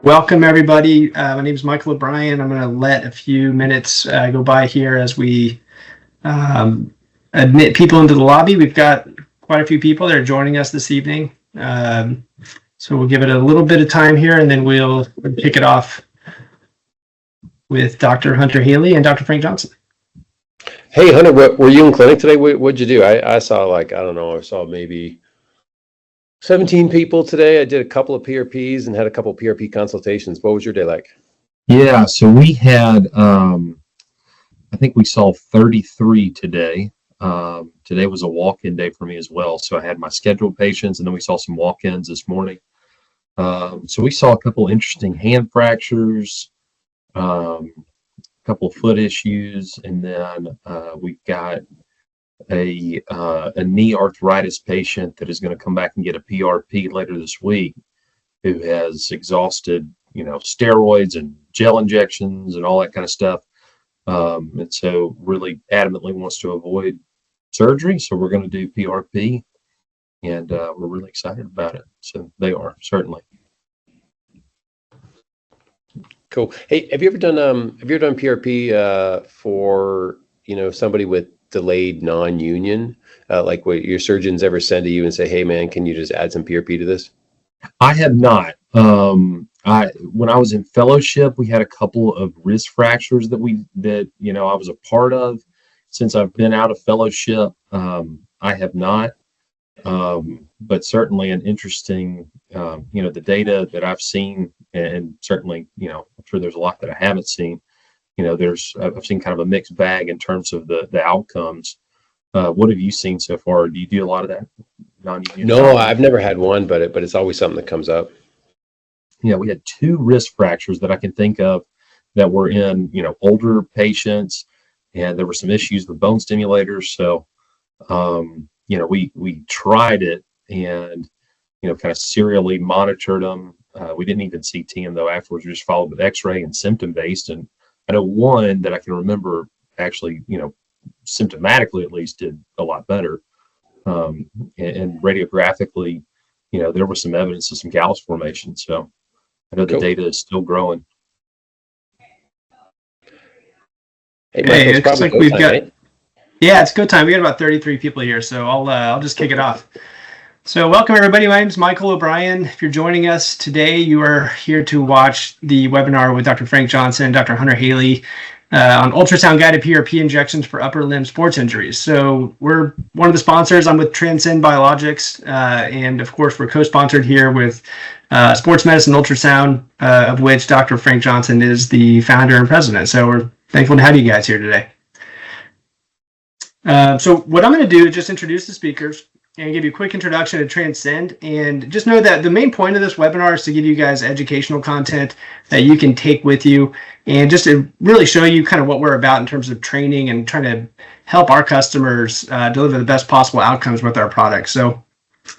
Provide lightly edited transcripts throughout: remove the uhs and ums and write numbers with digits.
Welcome, everybody. My name is Michael O'Brien. I'm going to let a few minutes go by here as we admit people into the lobby. We've got quite a few people that are joining us this evening. So we'll give it a little bit of time here, and then we'll kick it off with Dr. Hunter Haley and Dr. Frank Johnson. Hey, Hunter, were you in clinic today? What'd you do? I saw I saw maybe 17 people today. I did a couple of PRPs and had a couple of PRP consultations. What was your day like? Yeah, so we had, I think we saw 33 today. Today was a walk-in day for me as well. So I had my scheduled patients, and then we saw some walk-ins this morning. So we saw a couple interesting hand fractures, a couple of foot issues, and then we've got a knee arthritis patient that is going to come back and get a PRP later this week, who has exhausted, steroids and gel injections and all that kind of stuff. And so really adamantly wants to avoid surgery. So we're going to do PRP, and we're really excited about it. So they are, certainly. Cool. Hey, have you ever done PRP for, somebody with delayed non-union, like what your surgeons ever send to you and say, hey man, can you just add some PRP to this? I have not. When I was in fellowship, we had a couple of wrist fractures that I was a part of. Since I've been out of fellowship, I have not. But certainly an interesting, the data that I've seen, and certainly, I'm sure there's a lot that I haven't seen. I've seen kind of a mixed bag in terms of the outcomes. What have you seen so far? Do you do a lot of that non-union? No, I've never had one, but it's always something that comes up. Yeah, we had 2 wrist fractures that I can think of that were in, older patients, and there were some issues with bone stimulators. So, we tried it and, kind of serially monitored them. We didn't even CT them though afterwards. We just followed with X-ray and symptom-based. And I know one that I can remember actually, symptomatically at least did a lot better. And radiographically, there was some evidence of some callus formation. So I know the data is still growing. Hey, Michael, it looks like we've got, right? Yeah, it's go time. We got about 33 people here, so I'll just kick it off. So welcome everybody. My name is Michael O'Brien. If you're joining us today, you are here to watch the webinar with Dr. Frank Johnson and Dr. Hunter Haley on ultrasound guided PRP injections for upper limb sports injuries. So we're one of the sponsors. I'm with Transcend Biologics, and of course we're co-sponsored here with Sports Medicine Ultrasound, of which Dr. Frank Johnson is the founder and president. So we're thankful to have you guys here today. So what I'm going to do is just introduce the speakers and give you a quick introduction to Transcend, and just know that the main point of this webinar is to give you guys educational content that you can take with you, and just to really show you kind of what we're about in terms of training and trying to help our customers deliver the best possible outcomes with our products. So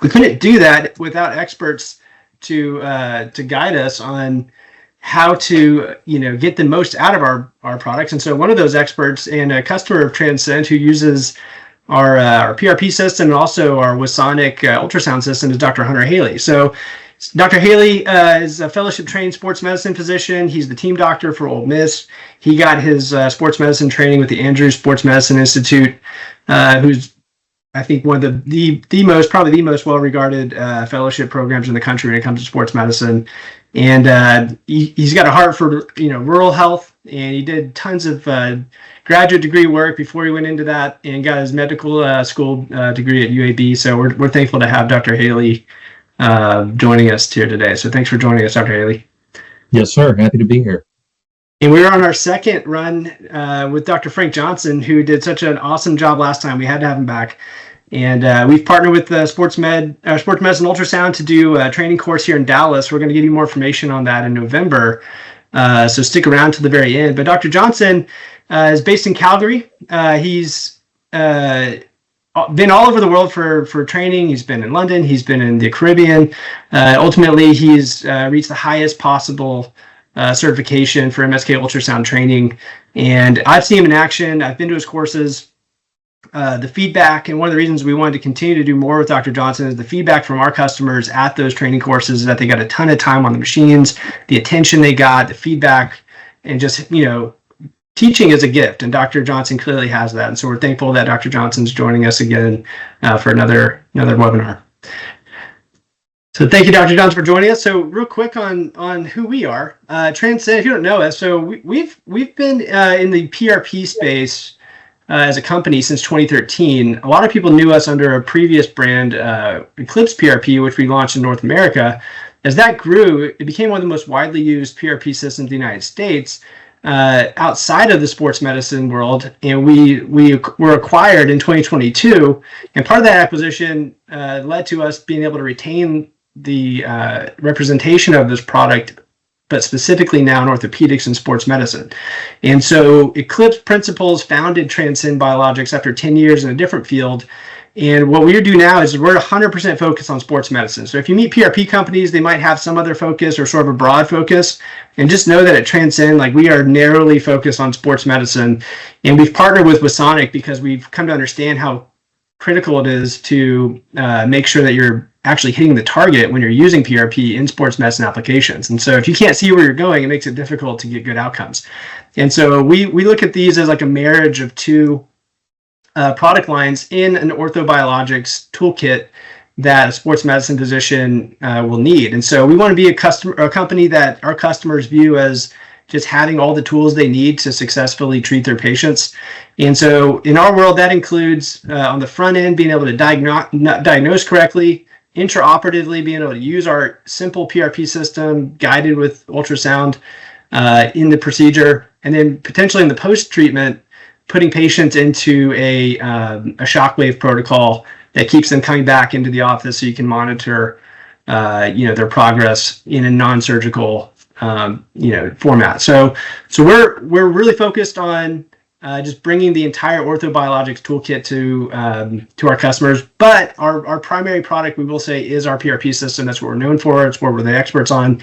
we couldn't do that without experts to guide us on how to get the most out of our products. And so one of those experts and a customer of Transcend who uses our PRP system and also our Wasonic ultrasound system is Dr. Hunter Haley. So Dr. Haley is a fellowship trained sports medicine physician. He's the team doctor for Ole Miss. He got his sports medicine training with the Andrews Sports Medicine Institute, who's I think one of probably the most well-regarded fellowship programs in the country when it comes to sports medicine. And he's got a heart for rural health, and he did tons of graduate degree work before he went into that, and got his medical school degree at UAB. So we're thankful to have Dr. Haley joining us here today. So thanks for joining us, Dr. Haley. Yes, sir. Happy to be here. And we were on our second run with Dr. Frank Johnson, who did such an awesome job last time. We had to have him back. And we've partnered with Sports Medicine Ultrasound to do a training course here in Dallas. We're going to give you more information on that in November. So stick around to the very end. But Dr. Johnson is based in Calgary. He's been all over the world for training. He's been in London. He's been in the Caribbean. Ultimately, he's reached the highest possible certification for MSK ultrasound training. And I've seen him in action. I've been to his courses. the feedback, and one of the reasons we wanted to continue to do more with Dr. Johnson is the feedback from our customers at those training courses is that they got a ton of time on the machines, the attention they got, the feedback, and just, teaching is a gift, and Dr. Johnson clearly has that. And so we're thankful that Dr. Johnson's joining us again for another webinar. So thank you, Dr. Johnson, for joining us. So real quick on who we are, Transcend. If you don't know us, so we've been in the PRP space as a company since 2013. A lot of people knew us under a previous brand, Eclipse PRP, which we launched in North America. As that grew, it became one of the most widely used PRP systems in the United States. Outside of the sports medicine world, and we were acquired in 2022, and part of that acquisition led to us being able to retain the representation of this product, but specifically now in orthopedics and sports medicine. And so Eclipse Principles founded Transcend Biologics after 10 years in a different field. And what we do now is we're 100% focused on sports medicine. So if you meet PRP companies, they might have some other focus or sort of a broad focus. And just know that at Transcend, we are narrowly focused on sports medicine. And we've partnered with Wasonic because we've come to understand how critical it is to make sure that you're actually hitting the target when you're using PRP in sports medicine applications. And so if you can't see where you're going, it makes it difficult to get good outcomes. And so we look at these as like a marriage of two product lines in an orthobiologics toolkit that a sports medicine physician will need. And so we want to be a company that our customers view as just having all the tools they need to successfully treat their patients. And so in our world, that includes on the front end, being able to diagnose correctly, intraoperatively being able to use our simple PRP system guided with ultrasound in the procedure, and then potentially in the post-treatment, putting patients into a shockwave protocol that keeps them coming back into the office so you can monitor their progress in a non-surgical format. So we're really focused on just bringing the entire orthobiologics toolkit to our customers. But our primary product, we will say, is our PRP system. That's what we're known for. It's what we're the experts on.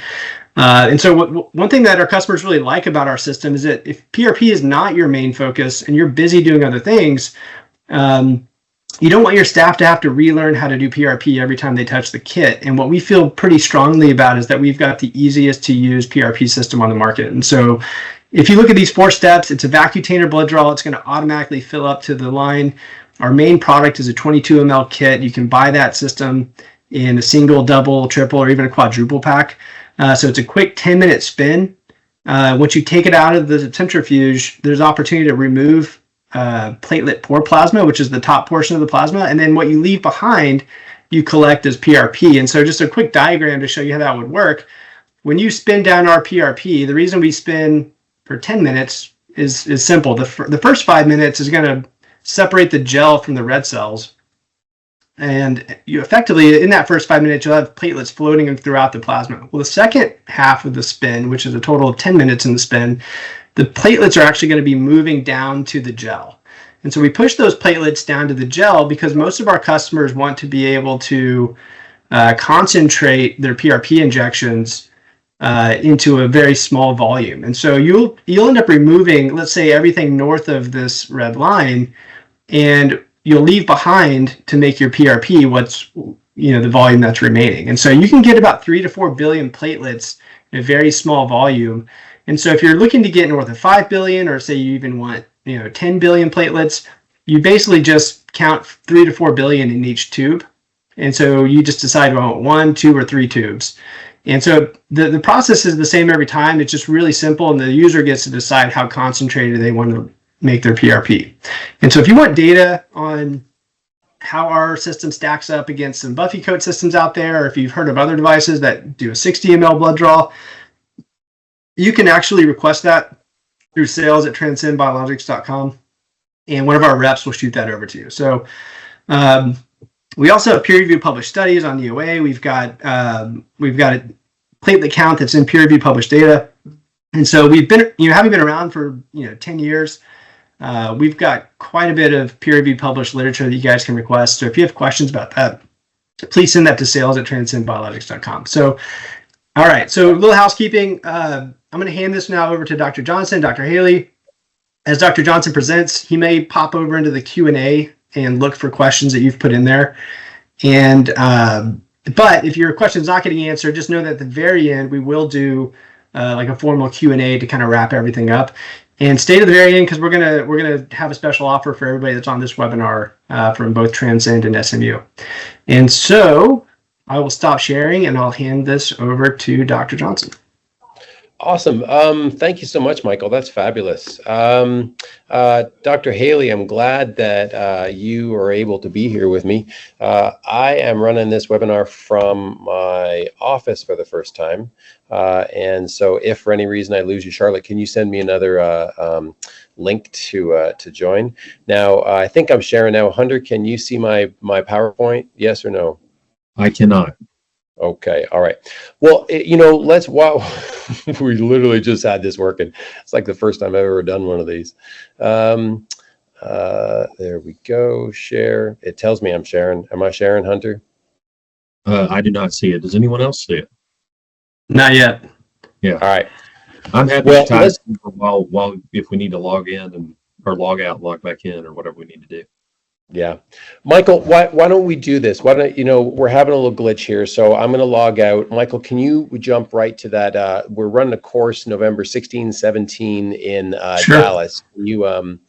And so one thing that our customers really like about our system is that if PRP is not your main focus and you're busy doing other things, you don't want your staff to have to relearn how to do PRP every time they touch the kit. And what we feel pretty strongly about is that we've got the easiest to use PRP system on the market. And so if you look at these 4 steps, it's a Vacutainer blood draw. It's going to automatically fill up to the line. Our main product is a 22 ml kit. You can buy that system in a single, double, triple, or even a quadruple pack. So it's a quick 10-minute spin. Once you take it out of the centrifuge, there's opportunity to remove platelet poor plasma, which is the top portion of the plasma. And then what you leave behind, you collect as PRP. And so just a quick diagram to show you how that would work. When you spin down our PRP, the reason we spin for 10 minutes is simple. The first 5 minutes is going to separate the gel from the red cells. And you effectively, in that first 5 minutes, you'll have platelets floating throughout the plasma. Well, the second half of the spin, which is a total of 10 minutes in the spin, the platelets are actually going to be moving down to the gel. And so we push those platelets down to the gel because most of our customers want to be able to concentrate their PRP injections into a very small volume. And so you'll end up removing, let's say, everything north of this red line, and you'll leave behind to make your PRP what's the volume that's remaining. And so you can get about 3 to 4 billion platelets in a very small volume. And so if you're looking to get north of 5 billion, or say you even want 10 billion platelets, you basically just count 3 to 4 billion in each tube. And so you just decide, well, 1, 2, or 3 tubes. And so the process is the same every time. It's just really simple, and the user gets to decide how concentrated they want to make their PRP. And so if you want data on how our system stacks up against some Buffy coat systems out there, or if you've heard of other devices that do a 60 ml blood draw, you can actually request that through sales@transcendbiologics.com, and one of our reps will shoot that over to you. So we also have peer-reviewed published studies on the OA. We've got a platelet count that's in peer-reviewed published data. And so we've been, having been around for 10 years, we've got quite a bit of peer-reviewed published literature that you guys can request. So if you have questions about that, please send that to sales@transcendbiologics.com. So, all right. So a little housekeeping. I'm going to hand this now over to Dr. Johnson, Dr. Haley. As Dr. Johnson presents, he may pop over into the Q&A and look for questions that you've put in there. And but if your question's not getting answered, just know that at the very end we will do like a formal Q&A to kind of wrap everything up. And stay to the very end because we're gonna have a special offer for everybody that's on this webinar from both Transcend and SMU. And so I will stop sharing and I'll hand this over to Dr. Johnson. Awesome. Thank you so much, Michael. That's fabulous. Dr. Haley, I'm glad that you are able to be here with me. I am running this webinar from my office for the first time. And so if for any reason I lose you, Charlotte, can you send me another link to join? Now, I think I'm sharing now. Hunter, can you see my PowerPoint? Yes or no? I cannot. Okay. All right. Well, wow, we literally just had this working. It's like the first time I've ever done one of these. There we go. Share. It tells me I'm sharing. Am I sharing, Hunter? I do not see it. Does anyone else see it? Not yet. Yeah. All right. I'm happy to type while if we need to log in or log out, log back in, or whatever we need to do. Yeah. Michael, why don't we do this? Why don't, we're having a little glitch here, so I'm going to log out. Michael, can you jump right to that? We're running a course November 16, 17 in Sure. Dallas. Can you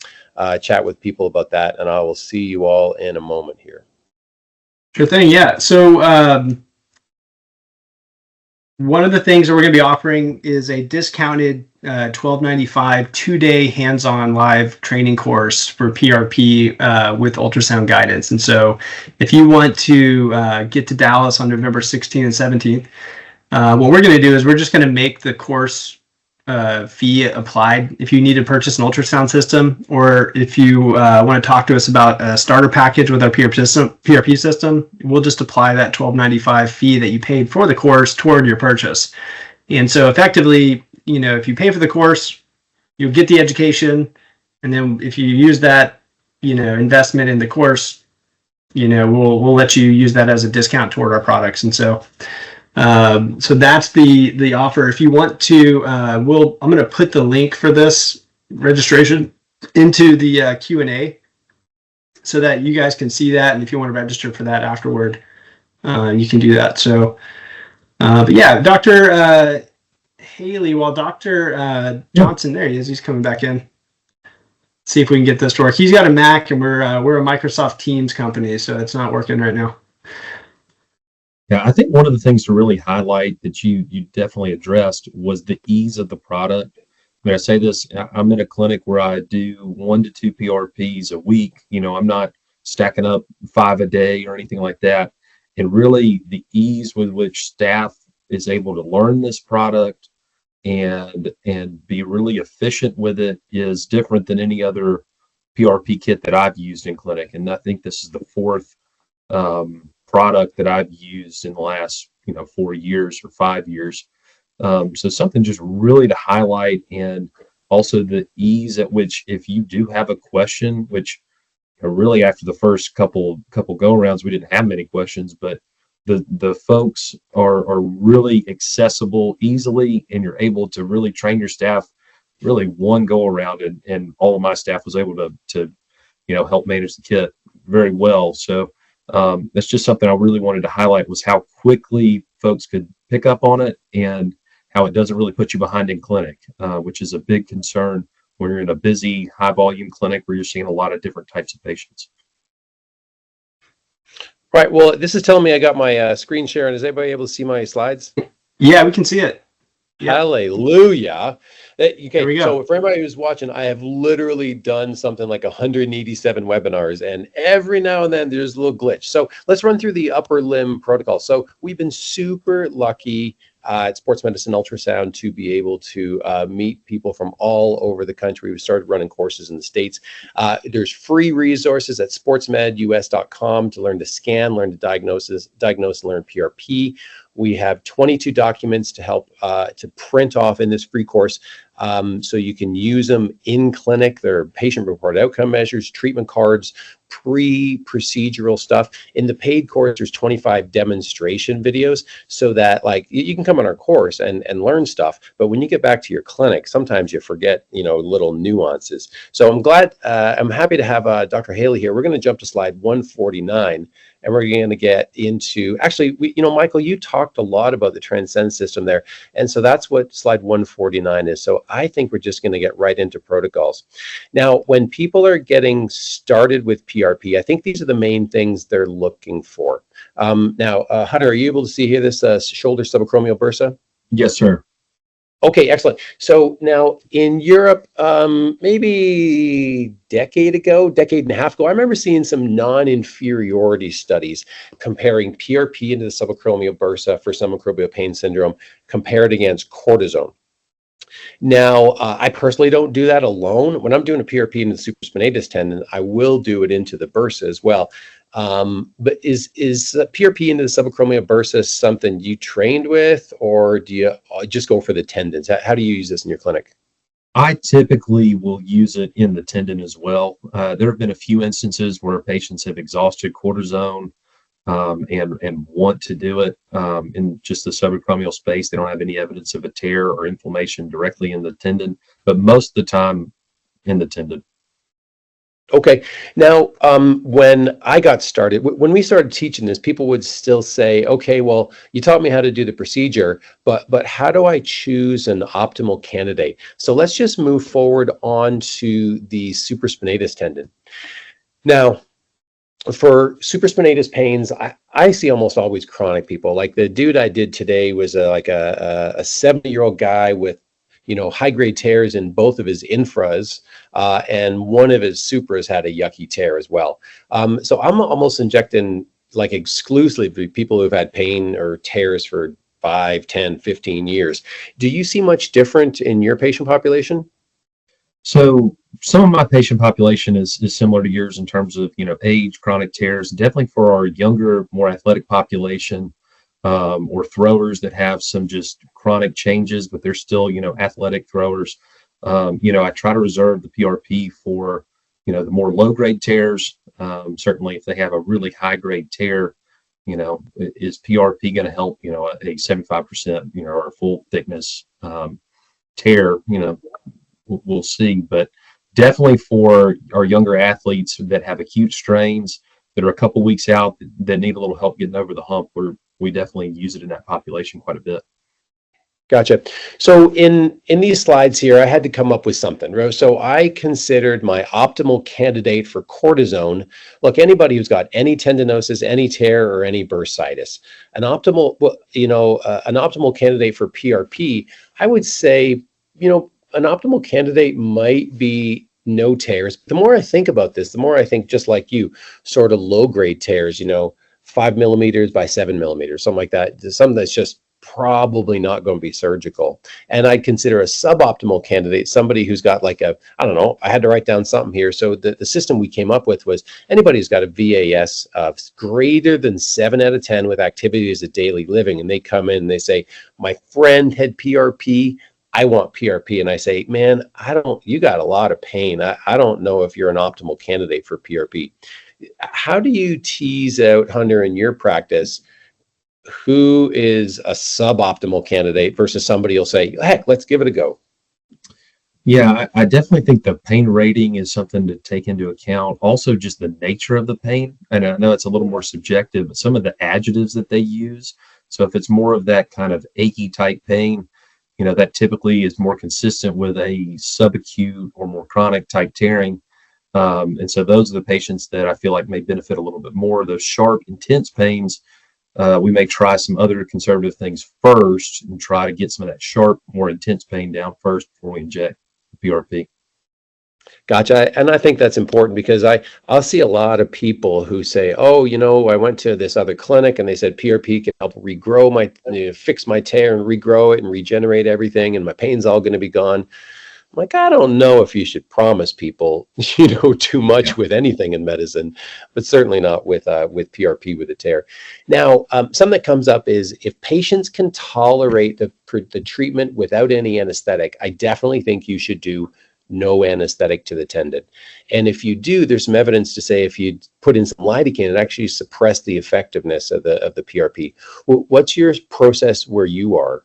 chat with people about that? And I will see you all in a moment here. Sure thing. Yeah. So one of the things that we're going to be offering is a discounted $12.95 2-day hands-on live training course for PRP with ultrasound guidance. And so if you want to get to Dallas on November 16th and 17th, what we're going to do is we're just going to make the course fee applied if you need to purchase an ultrasound system, or if you want to talk to us about a starter package with our PRP system, we'll just apply that $12.95 fee that you paid for the course toward your purchase. And so effectively, if you pay for the course, you'll get the education, and then if you use that, investment in the course, we'll let you use that as a discount toward our products. And so so that's the offer. If you want to, I'm going to put the link for this registration into the Q&A so that you guys can see that. And if you want to register for that afterward, you can do that. So, but yeah, Dr. Haley, while Dr. Johnson, there he is, he's coming back in. See if we can get this to work. He's got a Mac, and we're a Microsoft Teams company, so it's not working right now. Yeah, I think one of the things to really highlight that you definitely addressed was the ease of the product. I say this, I'm in a clinic where I do 1 to 2 PRPs a week. I'm not stacking up 5 a day or anything like that. And really the ease with which staff is able to learn this product and be really efficient with it is different than any other PRP kit that I've used in clinic. And I think this is the 4th product that I've used in the last 4 years or 5 years. So something just really to highlight, and also the ease at which, if you do have a question, which really after the first couple go arounds we didn't have many questions, but the folks are really accessible easily, and you're able to really train your staff really one go around, and all of my staff was able to help manage the kit very well. So that's just something I really wanted to highlight, was how quickly folks could pick up on it and how it doesn't really put you behind in clinic, which is a big concern when you're in a busy, high volume clinic where you're seeing a lot of different types of patients. Right. Well, this is telling me I got my screen share, and is anybody able to see my slides? Yeah, we can see it. Yeah. Hallelujah. Okay, Here we go. so for everybody who's watching, I have literally done something like 187 webinars, and every now and then there's a little glitch. So let's run through the upper limb protocol. So we've been super lucky at Sports Medicine Ultrasound to be able to meet people from all over the country. We started running courses in the States. There's free resources at sportsmedus.com to learn to scan, learn to diagnose, and learn PRP. We have 22 documents to help to print off in this free course. So you can use them in clinic. They're patient-reported outcome measures, treatment cards, pre-procedural stuff. In the paid course, there's 25 demonstration videos so that like you can come on our course and learn stuff. But when you get back to your clinic, sometimes you forget, little nuances. So I'm happy to have Dr. Haley here. We're going to jump to slide 149. And we're going to get into, actually, Michael, you talked a lot about the Transcend system there. And so that's what slide 149 is. So I think we're just going to get right into protocols. Now, when people are getting started with PRP, I think these are the main things they're looking for. Now, Hunter, are you able to see here this shoulder subacromial bursa? Yes, sir. Okay, excellent. So now in Europe, maybe decade and a half ago, I remember seeing some non-inferiority studies comparing PRP into the subacromial bursa for subacromial pain syndrome compared against cortisone. Now, I personally don't do that alone. When I'm doing a PRP into the supraspinatus tendon, I will do it into the bursa as well. But is PRP into the subacromial bursa something you trained with, or do you just go for the tendons? How do you use this in your clinic? I typically will use it in the tendon as well. There have been a few instances where patients have exhausted cortisone and want to do it in just the subacromial space. They don't have any evidence of a tear or inflammation directly in the tendon, but most of the time in the tendon. Okay. Now, when I got started, when we started teaching this, people would still say, okay, well, you taught me how to do the procedure, but how do I choose an optimal candidate? So let's just move forward on to the supraspinatus tendon. Now, for supraspinatus pains, I see almost always chronic people. Like the dude I did today was like a 70-year-old guy with high-grade tears in both of his infras, and one of his supras had a yucky tear as well. So I'm almost injecting like exclusively people who've had pain or tears for 5, 10, 15 years. Do you see much different in your patient population? So some of my patient population is similar to yours in terms of, age, chronic tears. Definitely for our younger, more athletic population, or throwers that have some just chronic changes, but they're still, athletic throwers. I try to reserve the PRP for, the more low-grade tears. Certainly if they have a really high-grade tear, is PRP going to help, a 75%, or a full thickness tear, we'll see. But definitely for our younger athletes that have acute strains that are a couple weeks out that need a little help getting over the hump, we definitely use it in that population quite a bit. Gotcha. So in these slides here, I had to come up with something. So I considered my optimal candidate for cortisone. Look, anybody who's got any tendinosis, any tear, or any bursitis, an optimal candidate for PRP, I would say, an optimal candidate might be no tears. The more I think about this, the more I think, just like you, sort of low-grade tears, 5 millimeters by 7 millimeters, something like that. Something that's just probably not going to be surgical. And I'd consider a suboptimal candidate somebody who's got like I had to write down something here. So the system we came up with was anybody who's got a VAS of greater than 7 out of 10 with activities of daily living, and they come in and they say, my friend had PRP, I want PRP. And I say, man, you got a lot of pain. I don't know if you're an optimal candidate for PRP. How do you tease out, Hunter, in your practice, who is a suboptimal candidate versus somebody will say, heck, let's give it a go? Yeah, I definitely think the pain rating is something to take into account. Also, just the nature of the pain. And I know it's a little more subjective, but some of the adjectives that they use. So if it's more of that kind of achy type pain, that typically is more consistent with a subacute or more chronic type tearing. And so those are the patients that I feel like may benefit a little bit more. Those sharp, intense pains, we may try some other conservative things first and try to get some of that sharp, more intense pain down first before we inject the PRP. Gotcha. And I think that's important because I'll see a lot of people who say, oh, I went to this other clinic and they said PRP can help regrow fix my tear and regrow it and regenerate everything, and my pain's all going to be gone. like, I don't know if you should promise people, too much with anything in medicine, but certainly not with PRP with a tear. Now, something that comes up is if patients can tolerate the treatment without any anesthetic, I definitely think you should do no anesthetic to the tendon. And if you do, there's some evidence to say if you put in some lidocaine, it actually suppress the effectiveness of the PRP. What's your process where you are?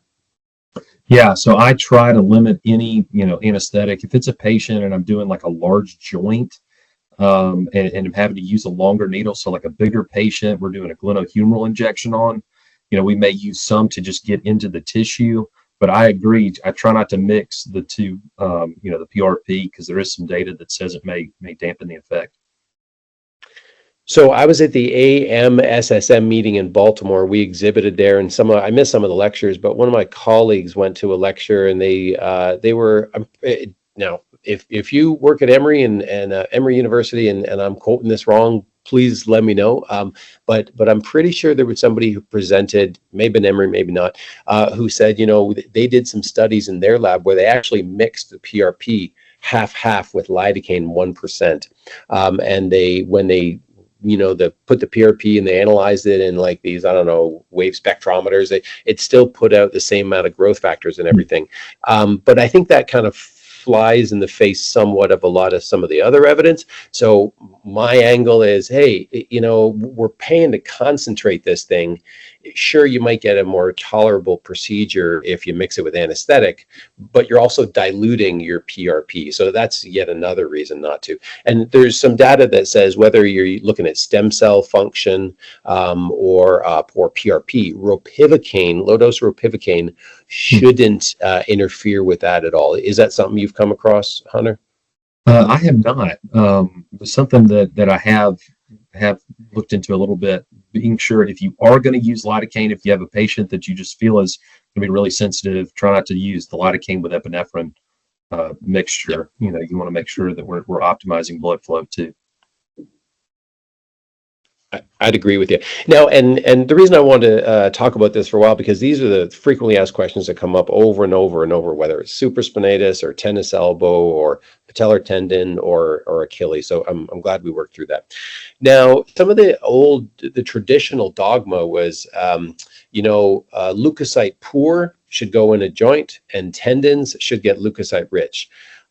Yeah, so I try to limit any, anesthetic. If it's a patient and I'm doing like a large joint, and I'm having to use a longer needle, so like a bigger patient, we're doing a glenohumeral injection on, we may use some to just get into the tissue. But I agree. I try not to mix the two, the PRP, because there is some data that says it may dampen the effect. So I was at the AMSSM meeting in Baltimore. We exhibited there, and I missed some of the lectures, but one of my colleagues went to a lecture, and they were now if you work at Emory and Emory University, and I'm quoting this wrong, please let me know. But I'm pretty sure there was somebody who presented, maybe in Emory, maybe not, who said they did some studies in their lab where they actually mixed the PRP half with lidocaine 1%, and when they put the PRP and they analyzed it in like these, I don't know, wave spectrometers, it still put out the same amount of growth factors and everything. But I think that kind of flies in the face somewhat of a lot of some of the other evidence. So my angle is, hey, we're paying to concentrate this thing. Sure, you might get a more tolerable procedure if you mix it with anesthetic, but you're also diluting your PRP. So that's yet another reason not to. And there's some data that says whether you're looking at stem cell function or PRP, ropivacaine, low dose ropivacaine shouldn't interfere with that at all. Is that something you've come across, Hunter? I have not. Something that I have looked into a little bit, being sure if you are going to use lidocaine, if you have a patient that you just feel is going to be really sensitive, try not to use the lidocaine with epinephrine mixture. Yep. You want to make sure that we're optimizing blood flow too. I'd agree with you. Now, and the reason I wanted to talk about this for a while, because these are the frequently asked questions that come up over and over and over, whether it's supraspinatus or tennis elbow or patellar tendon or Achilles. So I'm glad we worked through that. Now, some of the traditional dogma was, leukocyte poor should go in a joint and tendons should get leukocyte rich.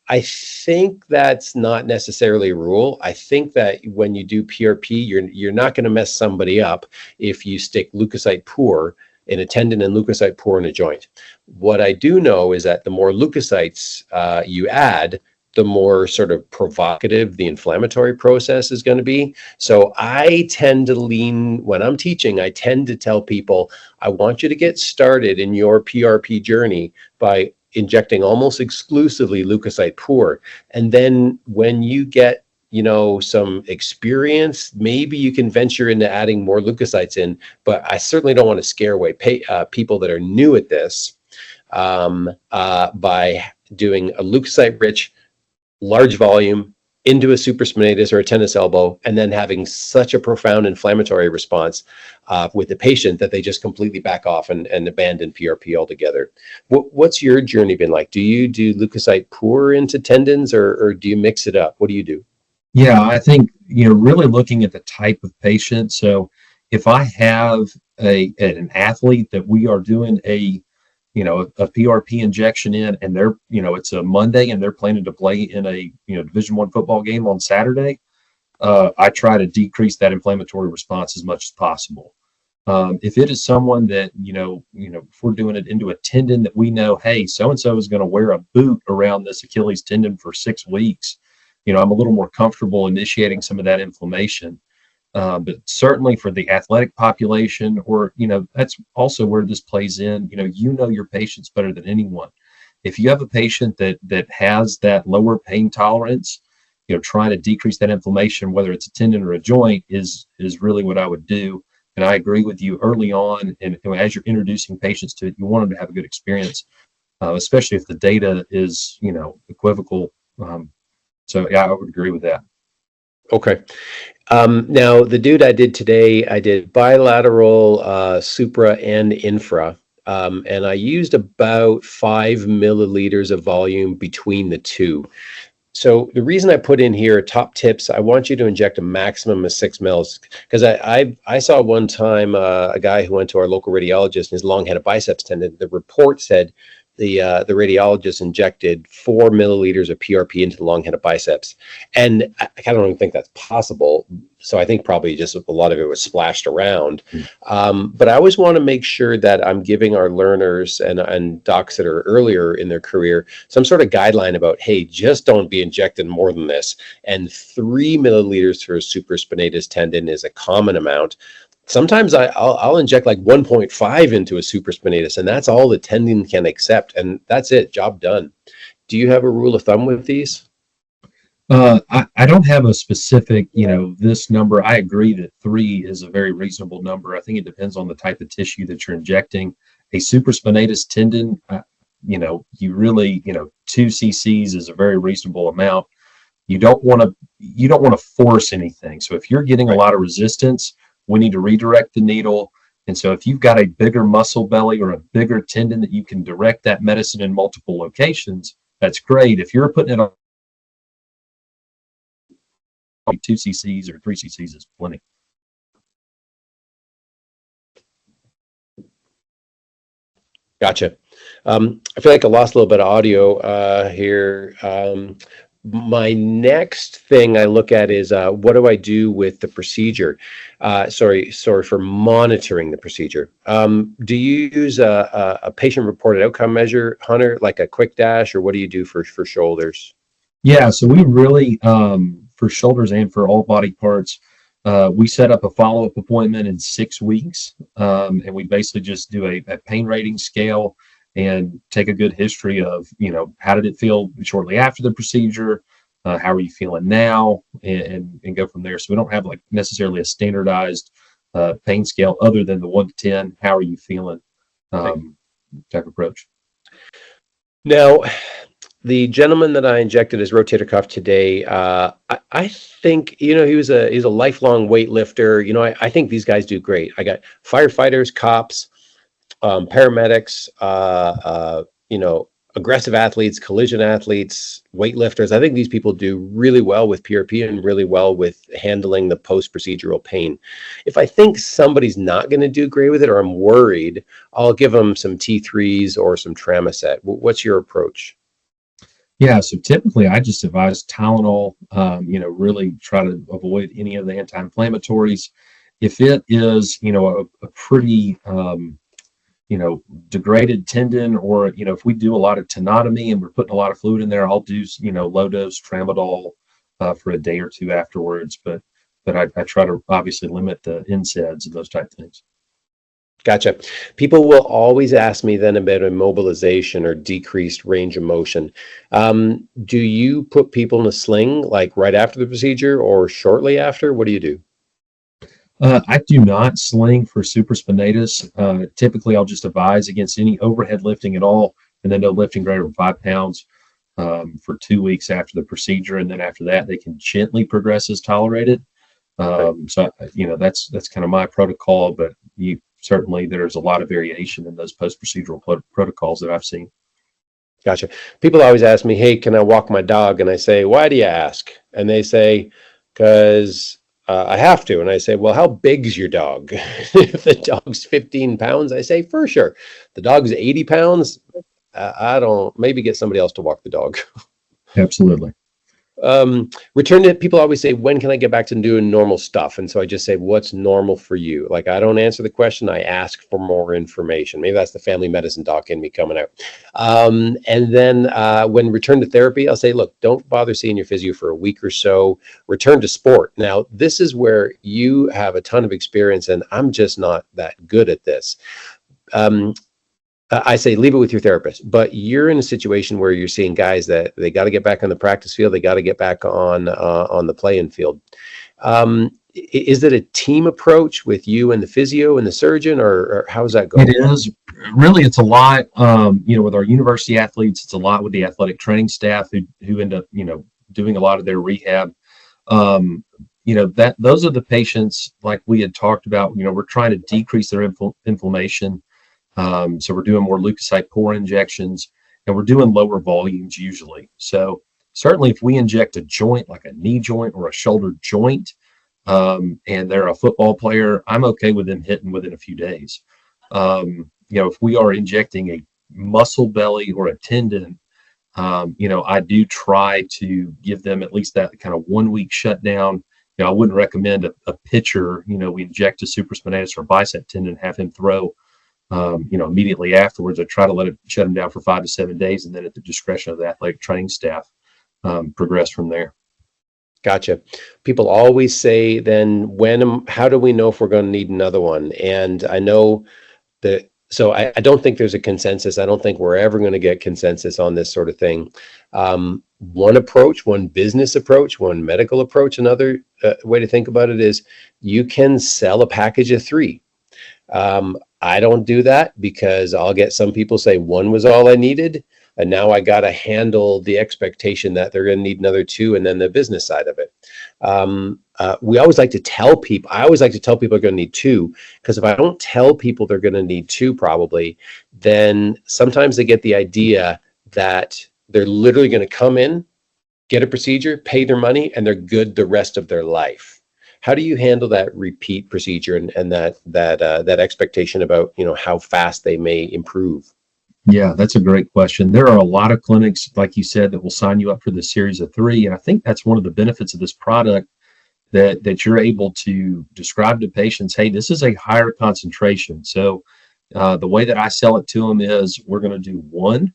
I think that's not necessarily a rule. I think that when you do PRP, you're not going to mess somebody up if you stick leukocyte poor in a tendon and leukocyte poor in a joint. What I do know is that the more leukocytes you add, the more sort of provocative the inflammatory process is going to be. So I tend to lean, when I'm teaching, I tend to tell people, I want you to get started in your PRP journey by injecting almost exclusively leukocyte poor. And then when you get, some experience, maybe you can venture into adding more leukocytes in, but I certainly don't want to scare away people that are new at this by doing a leukocyte rich, large volume into a supraspinatus or a tennis elbow, and then having such a profound inflammatory response with the patient that they just completely back off and abandon PRP altogether. What's your journey been like? Do you do leukocyte poor into tendons, or do you mix it up? What do you do? Yeah, I think, really looking at the type of patient. So if I have an athlete that we are doing a PRP injection in, and they're, it's a Monday and they're planning to play in a, Division I football game on Saturday, I try to decrease that inflammatory response as much as possible. If it is someone that, if we're doing it into a tendon that we know, hey, so-and-so is going to wear a boot around this Achilles tendon for 6 weeks, I'm a little more comfortable initiating some of that inflammation. But certainly for the athletic population, or, that's also where this plays in, your patients better than anyone. If you have a patient that has that lower pain tolerance, trying to decrease that inflammation, whether it's a tendon or a joint, is really what I would do. And I agree with you early on. And as you're introducing patients to it, you want them to have a good experience, especially if the data is, equivocal. So yeah, I would agree with that. Okay. Now the dude I did today, I did bilateral supra and infra. and I used about 5 milliliters of volume between the two. So the reason I put in here top tips, I want you to inject a maximum of 6 mils, because I saw one time a guy who went to our local radiologist and his long had a biceps tendon. The report said the radiologist injected 4 milliliters of PRP into the long-headed biceps, and I don't even think that's possible. So I think probably just a lot of it was splashed around. But I always want to make sure that I'm giving our learners and docs that are earlier in their career some sort of guideline about, hey, just don't be injecting more than this. And 3 milliliters for a supraspinatus tendon is a common amount. Sometimes I'll inject like 1.5 into a supraspinatus, and that's all the tendon can accept, and that's it, job done. Do you have a rule of thumb with these? I don't have a specific, this number. I agree that 3 is a very reasonable number. I think it depends on the type of tissue that you're injecting. A supraspinatus tendon, you really, 2 cc's is a very reasonable amount. You don't want to force anything. So if you're getting a lot of resistance, we need to redirect the needle. And so if you've got a bigger muscle belly or a bigger tendon that you can direct that medicine in multiple locations, that's great. If you're putting it on 2 cc's or 3 cc's is plenty. Gotcha. I feel like I lost a little bit of audio here. My next thing I look at is what do I do with the procedure? Sorry for monitoring the procedure. Do you use a patient-reported outcome measure, Hunter, like a quick dash, or what do you do for shoulders? Yeah, so we really, for shoulders and for all body parts, we set up a follow-up appointment in 6 weeks, and we basically just do a pain rating scale and take a good history of, how did it feel shortly after the procedure, how are you feeling now, and go from there. So we don't have like necessarily a standardized pain scale other than the 1 to 10, how are you feeling type approach. Now, the gentleman that I injected his rotator cuff today, I think, he's a lifelong weightlifter. I think these guys do great. I got firefighters, cops, paramedics, aggressive athletes, collision athletes, weightlifters. I think these people do really well with PRP and really well with handling the post-procedural pain. If I think somebody's not going to do great with it, or I'm worried, I'll give them some T3s or some Tramoset. What's your approach? Yeah, so typically I just advise Tylenol, really try to avoid any of the anti-inflammatories. If it is, a pretty, degraded tendon, or, if we do a lot of tenotomy and we're putting a lot of fluid in there, I'll do, low dose Tramadol for a day or 2 afterwards. But I try to obviously limit the NSAIDs and those type of things. Gotcha. People will always ask me then about immobilization or decreased range of motion. Do you put people in a sling like right after the procedure or shortly after? What do you do? I do not sling for supraspinatus. Typically, I'll just advise against any overhead lifting at all, and then no lifting greater than 5 pounds for 2 weeks after the procedure. And then after that, they can gently progress as tolerated. So, that's kind of my protocol, but certainly there's a lot of variation in those post-procedural protocols that I've seen. Gotcha. People always ask me, hey, can I walk my dog? And I say, why do you ask? And they say, because I have to. And I say, well, how big's your dog? If the dog's 15 pounds, I say, for sure. The dog's 80 pounds, maybe get somebody else to walk the dog. Absolutely. Return to, people always say, when can I get back to doing normal stuff? And so I just say, what's normal for you? Like, I don't answer the question, I ask for more information. Maybe that's the family medicine doc in me coming out. And then when return to therapy, I'll say, look, don't bother seeing your physio for a week or so. Return to sport. Now, this is where you have a ton of experience and I'm just not that good at this. I say leave it with your therapist, but you're in a situation where you're seeing guys that they got to get back on the practice field, they got to get back on the playing field. Is it a team approach with you and the physio and the surgeon, or how's that going? It is really, it's a lot. With our university athletes, it's a lot with the athletic training staff who end up doing a lot of their rehab. Those are the patients like we had talked about. We're trying to decrease their inflammation. So we're doing more leukocyte pore injections, and we're doing lower volumes usually. So certainly if we inject a joint like a knee joint or a shoulder joint, and they're a football player, I'm okay with them hitting within a few days. If we are injecting a muscle belly or a tendon, I do try to give them at least that kind of 1 week shutdown. I wouldn't recommend a pitcher, we inject a supraspinatus or bicep tendon, have him throw, immediately afterwards. I try to let it shut him down for 5 to 7 days, and then at the discretion of the athletic training staff, progress from there. Gotcha. People always say, then how do we know if we're going to need another one? And I know that, so I don't think there's a consensus. I don't think we're ever going to get consensus on this sort of thing. One approach, one business approach, one medical approach, another way to think about it is you can sell a package of 3. I don't do that because I'll get some people say 1 was all I needed. And now I got to handle the expectation that they're going to need another 2, and then the business side of it. I always like to tell people they're going to need 2, because if I don't tell people they're going to need 2 probably, then sometimes they get the idea that they're literally going to come in, get a procedure, pay their money, and they're good the rest of their life. How do you handle that repeat procedure and that expectation about, how fast they may improve? Yeah, that's a great question. There are a lot of clinics, like you said, that will sign you up for the series of 3. And I think that's one of the benefits of this product, that you're able to describe to patients, hey, this is a higher concentration. So the way that I sell it to them is we're going to do 1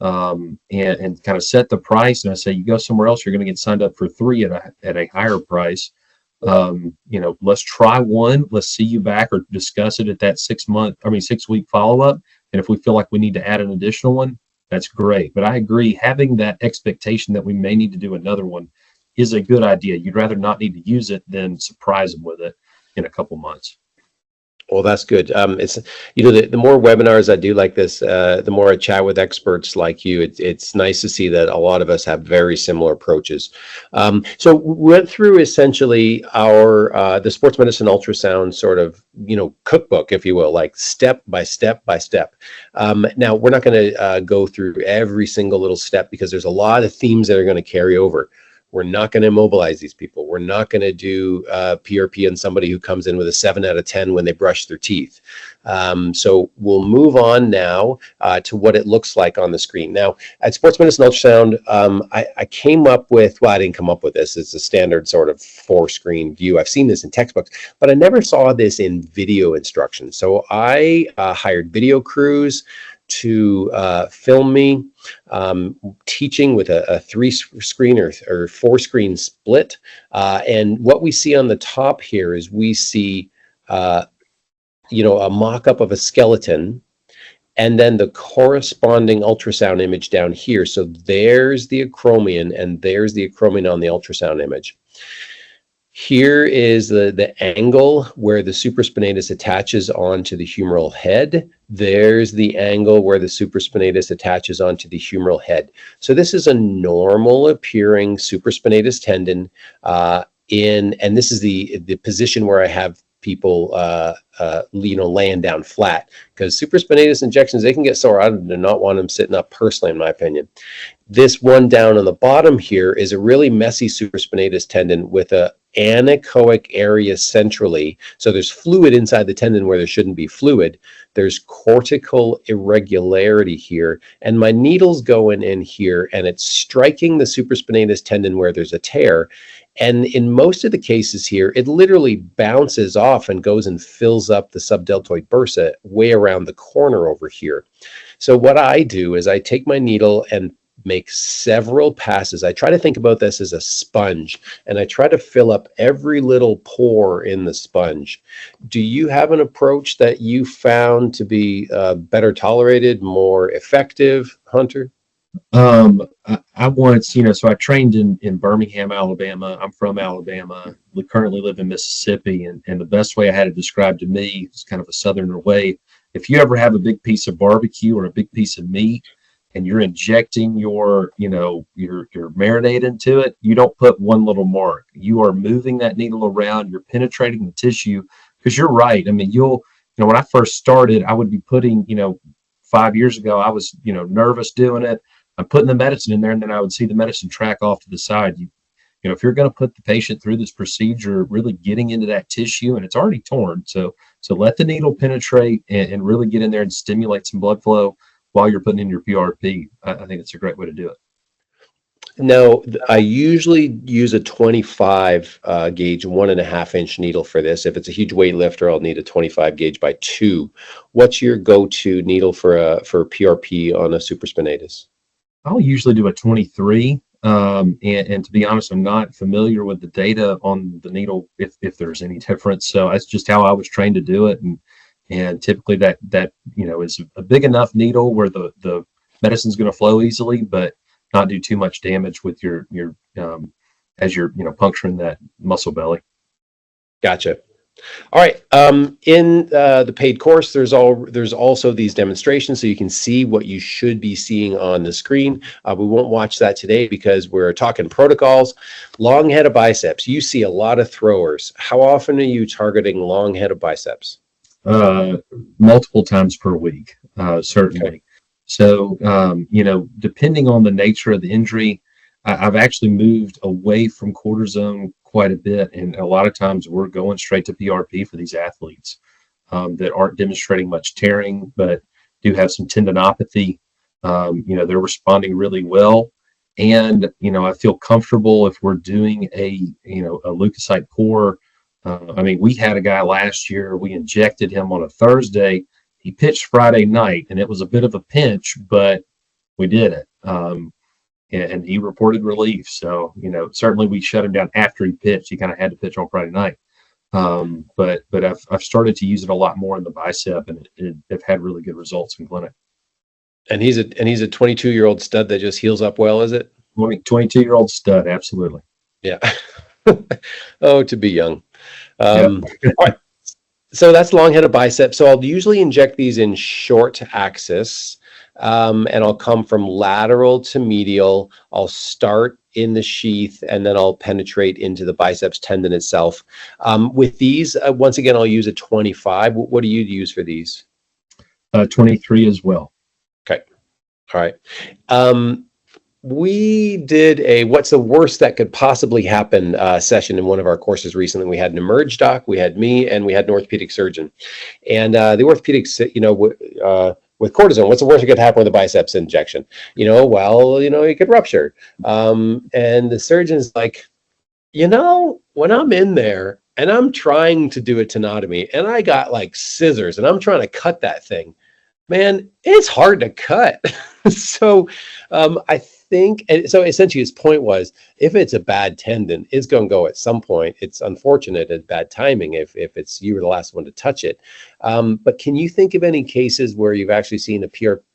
and kind of set the price. And I say, you go somewhere else, you're going to get signed up for 3 at a higher price. Let's try 1. Let's see you back or discuss it at that 6 week follow-up. And if we feel like we need to add an additional one, that's great. But I agree, having that expectation that we may need to do another one is a good idea. You'd rather not need to use it than surprise them with it in a couple months. Well, that's good. It's, the more webinars I do like this, the more I chat with experts like you. It's nice to see that a lot of us have very similar approaches. So we went through essentially the sports medicine ultrasound sort of, cookbook, if you will, like step by step by step. Now, we're not going to go through every single little step because there's a lot of themes that are going to carry over. We're not going to immobilize these people. We're not going to do PRP on somebody who comes in with a 7 out of 10 when they brush their teeth. So we'll move on now to what it looks like on the screen. Now, at Sports Medicine Ultrasound, I came up with, I didn't come up with this. It's a standard sort of 4-screen view. I've seen this in textbooks, but I never saw this in video instructions. So I hired video crews to film me teaching with a 3-screen or 4-screen split. And what we see on the top here is we see, a mock-up of a skeleton and then the corresponding ultrasound image down here. So there's the acromion and there's the acromion on the ultrasound image. Here is the angle where the supraspinatus attaches onto the humeral head. There's the angle where the supraspinatus attaches onto the humeral head. So this is a normal appearing supraspinatus tendon and this is the position where I have people laying down flat, because supraspinatus injections, they can get sore. I do not want them sitting up personally, in my opinion. This one down on the bottom here is a really messy supraspinatus tendon with a anechoic area centrally. So there's fluid inside the tendon where there shouldn't be fluid. There's cortical irregularity here, and my needle's going in here and it's striking the supraspinatus tendon where there's a tear. And in most of the cases here, it literally bounces off and goes and fills up the subdeltoid bursa way around the corner over here. So what I do is I take my needle and make several passes. I try to think about this as a sponge, and I try to fill up every little pore in the sponge. Do you have an approach that you found to be better tolerated, more effective, Hunter? I once, so I trained in Birmingham, Alabama. I'm from Alabama. We currently live in Mississippi, and the best way I had it described to me is kind of a southerner way. If you ever have a big piece of barbecue or a big piece of meat and you're injecting your marinade into it, you don't put one little mark. You are moving that needle around, you're penetrating the tissue, because you're right. I mean, you'll when I first started, I would be putting, 5 years ago, I was, nervous doing it. I'm putting the medicine in there, and then I would see the medicine track off to the side. If you're going to put the patient through this procedure, really getting into that tissue, and it's already torn, so let the needle penetrate and really get in there and stimulate some blood flow while you're putting in your PRP. I think it's a great way to do it. Now, I usually use a 25 gauge 1.5 inch needle for this. If it's a huge weight lifter, I'll need a 25 gauge by 2. What's your go-to needle for PRP on a supraspinatus? I'll usually do a 23. And to be honest, I'm not familiar with the data on the needle if there's any difference. So that's just how I was trained to do it. And typically that is a big enough needle where the medicine's going to flow easily, but not do too much damage with your as you're puncturing that muscle belly. Gotcha. All right. In the paid course, there's also these demonstrations, so you can see what you should be seeing on the screen. We won't watch that today because we're talking protocols. Long head of biceps. You see a lot of throwers. How often are you targeting long head of biceps? Multiple times per week, certainly. Okay. So, depending on the nature of the injury, I've actually moved away from cortisone quite a bit. And a lot of times we're going straight to PRP for these athletes that aren't demonstrating much tearing, but do have some tendinopathy. They're responding really well. And, I feel comfortable if we're doing a leukocyte pour. We had a guy last year, we injected him on a Thursday. He pitched Friday night, and it was a bit of a pinch, but we did it. And he reported relief. So, certainly we shut him down after he pitched. He kind of had to pitch on Friday night. But I've started to use it a lot more in the bicep, and it had really good results in clinic. And he's a 22-year-old stud that just heals up well, is it? 22-year-old stud, absolutely. Yeah. Oh, to be young. Yep. All right. So that's long head of bicep. So I'll usually inject these in short axis, and I'll come from lateral to medial. I'll start in the sheath, and then I'll penetrate into the biceps tendon itself. With these, once again, I'll use a 25. What do you use for these? 23 as well. Okay. All right. We did a what's the worst that could possibly happen session in one of our courses recently. We had an emerge doc, we had me, and we had an orthopedic surgeon. And the orthopedics, with cortisone, what's the worst that could happen with a biceps injection? It could rupture. And the surgeon's like, when I'm in there and I'm trying to do a tenotomy and I got like scissors and I'm trying to cut that thing, man, it's hard to cut. So I think, and so essentially his point was, if it's a bad tendon, it's going to go at some point. It's unfortunate and bad timing if you were the last one to touch it. But can you think of any cases where you've actually seen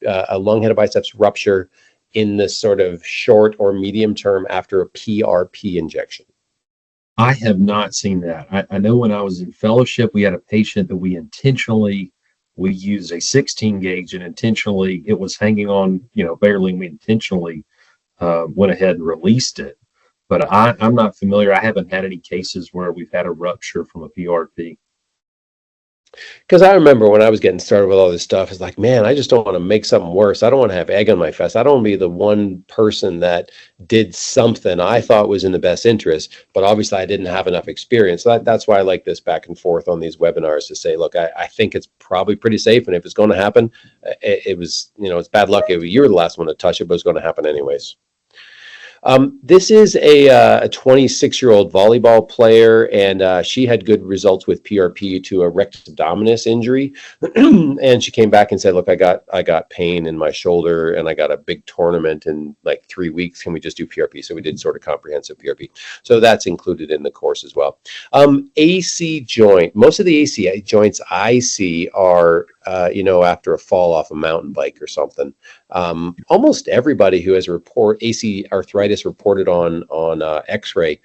a long head of biceps rupture in this sort of short or medium term after a PRP injection? I have not seen that. I know when I was in fellowship, we had a patient that we used a 16 gauge and intentionally, it was hanging on, barely. We intentionally went ahead and released it. But I'm not familiar. I haven't had any cases where we've had a rupture from a PRP. Because I remember when I was getting started with all this stuff, it's like, man, I just don't want to make something worse. I don't want to have egg on my face. I don't want to be the one person that did something I thought was in the best interest, but obviously I didn't have enough experience. So that's why I like this back and forth on these webinars to say, look, I think it's probably pretty safe. And if it's going to happen, it was, it's bad luck if you were the last one to touch it, but it's going to happen anyways. This is a 26-year-old volleyball player, and she had good results with PRP to a rectus abdominis injury. And she came back and said, look, I got pain in my shoulder and I got a big tournament in like 3 weeks. Can we just do PRP? So we did sort of comprehensive PRP. So that's included in the course as well. AC joint. Most of the AC joints I see are, after a fall off a mountain bike or something. Almost everybody who has AC arthritis reported on X-ray,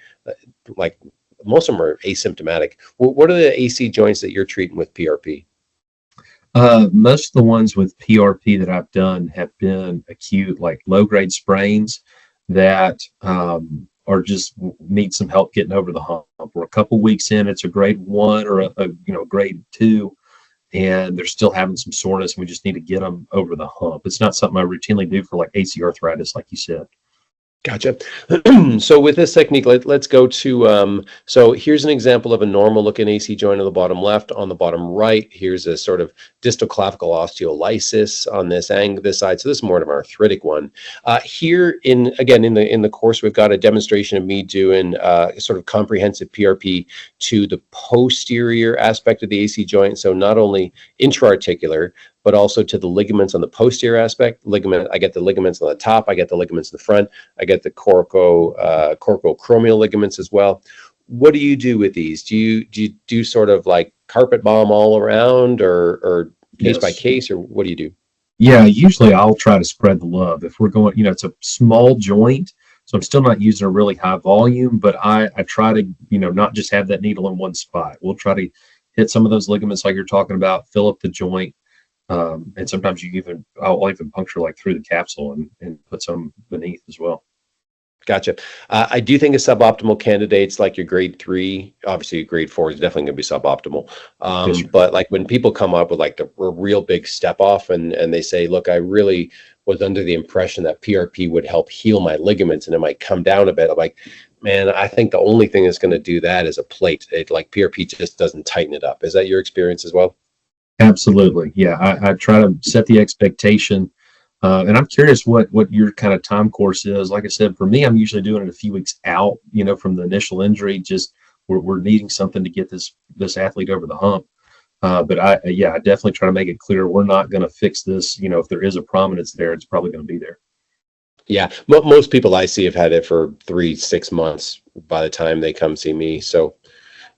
like most of them are asymptomatic. What are the AC joints that you're treating with PRP? Most of the ones with PRP that I've done have been acute, like low-grade sprains that are just need some help getting over the hump. We're a couple weeks in, it's a grade 1 or a grade 2. and they're still having some soreness, and we just need to get them over the hump. It's not something I routinely do for like AC arthritis, like you said. Gotcha. So with this technique, let's go to, so here's an example of a normal looking AC joint on the bottom left. On the bottom right, here's a sort of distal clavicle osteolysis on this side. So this is more of an arthritic one. Here in the course, we've got a demonstration of me doing sort of comprehensive PRP to the posterior aspect of the AC joint. So not only intra-articular, but also to the ligaments on the posterior aspect. I get the ligaments on the top, I get the ligaments in the front, I get the coracoacromial ligaments as well. What do you do with these? Do you do sort of like carpet bomb all around, or case by case, or what do you do? Yeah, usually I'll try to spread the love. If we're going, it's a small joint, so I'm still not using a really high volume, but I try to, not just have that needle in one spot. We'll try to hit some of those ligaments like you're talking about, fill up the joint. And sometimes I'll even puncture like through the capsule and put some beneath as well. Gotcha. I do think of suboptimal candidates like your grade 3. Obviously, your grade 4 is definitely going to be suboptimal. Yes, but like when people come up with like a real big step off and they say, look, I really was under the impression that PRP would help heal my ligaments and it might come down a bit. I'm like, man, I think the only thing that's going to do that is a plate. Like PRP just doesn't tighten it up. Is that your experience as well? absolutely. Yeah, I try to set the expectation. And I'm curious what your kind of time course is. Like I said, for me, I'm usually doing it a few weeks out, from the initial injury. Just we're needing something to get this athlete over the hump. But I definitely try to make it clear we're not going to fix this. If there is a prominence there, it's probably going to be there. Yeah, most people I see have had it for 3-6 months by the time they come see me. So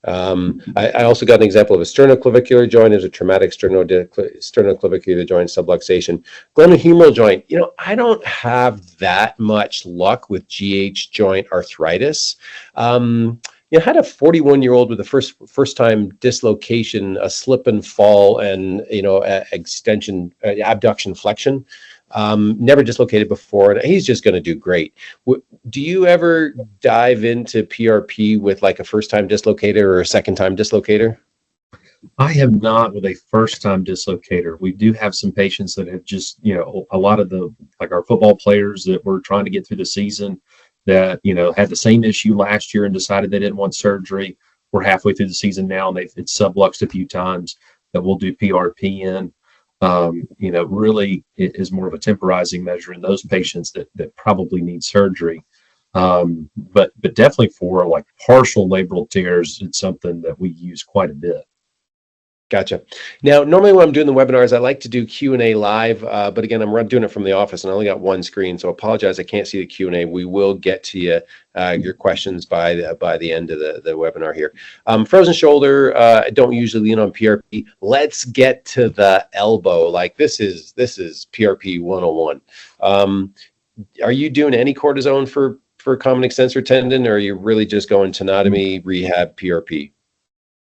I also got an example of a sternoclavicular joint. There's a traumatic sternoclavicular joint subluxation. Glenohumeral joint. I don't have that much luck with GH joint arthritis. Had a 41-year-old with a first time dislocation, a slip and fall, and extension, abduction flexion. Never dislocated before, and he's just going to do great. Do you ever dive into PRP with like a first-time dislocator or a second-time dislocator? I have not with a first-time dislocator. We do have some patients that have just, a lot of our football players that were trying to get through the season that, had the same issue last year and decided they didn't want surgery. We're halfway through the season now, and it's subluxed a few times that we'll do PRP in. Really it is more of a temporizing measure in those patients that probably need surgery. But definitely for like partial labral tears, it's something that we use quite a bit. Gotcha. Now, normally when I'm doing the webinars, I like to do Q&A live, but again, I'm doing it from the office and I only got one screen, so I apologize. I can't see the Q&A. We will get to you, your questions by the end of the webinar here. Frozen shoulder, I don't usually lean on PRP. Let's get to the elbow. Like this is PRP 101. Are you doing any cortisone for common extensor tendon, or are you really just going tenotomy, rehab, PRP?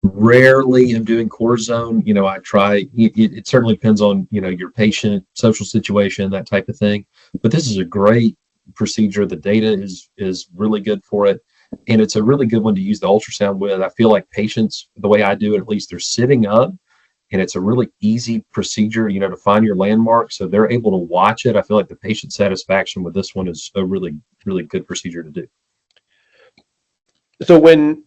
Rarely am doing cortisone. I try, it certainly depends on, your patient, social situation, that type of thing. But this is a great procedure. The data is really good for it. And it's a really good one to use the ultrasound with. I feel like patients, the way I do it, at least they're sitting up, and it's a really easy procedure, to find your landmark. So they're able to watch it. I feel like the patient satisfaction with this one is a really, really good procedure to do. So when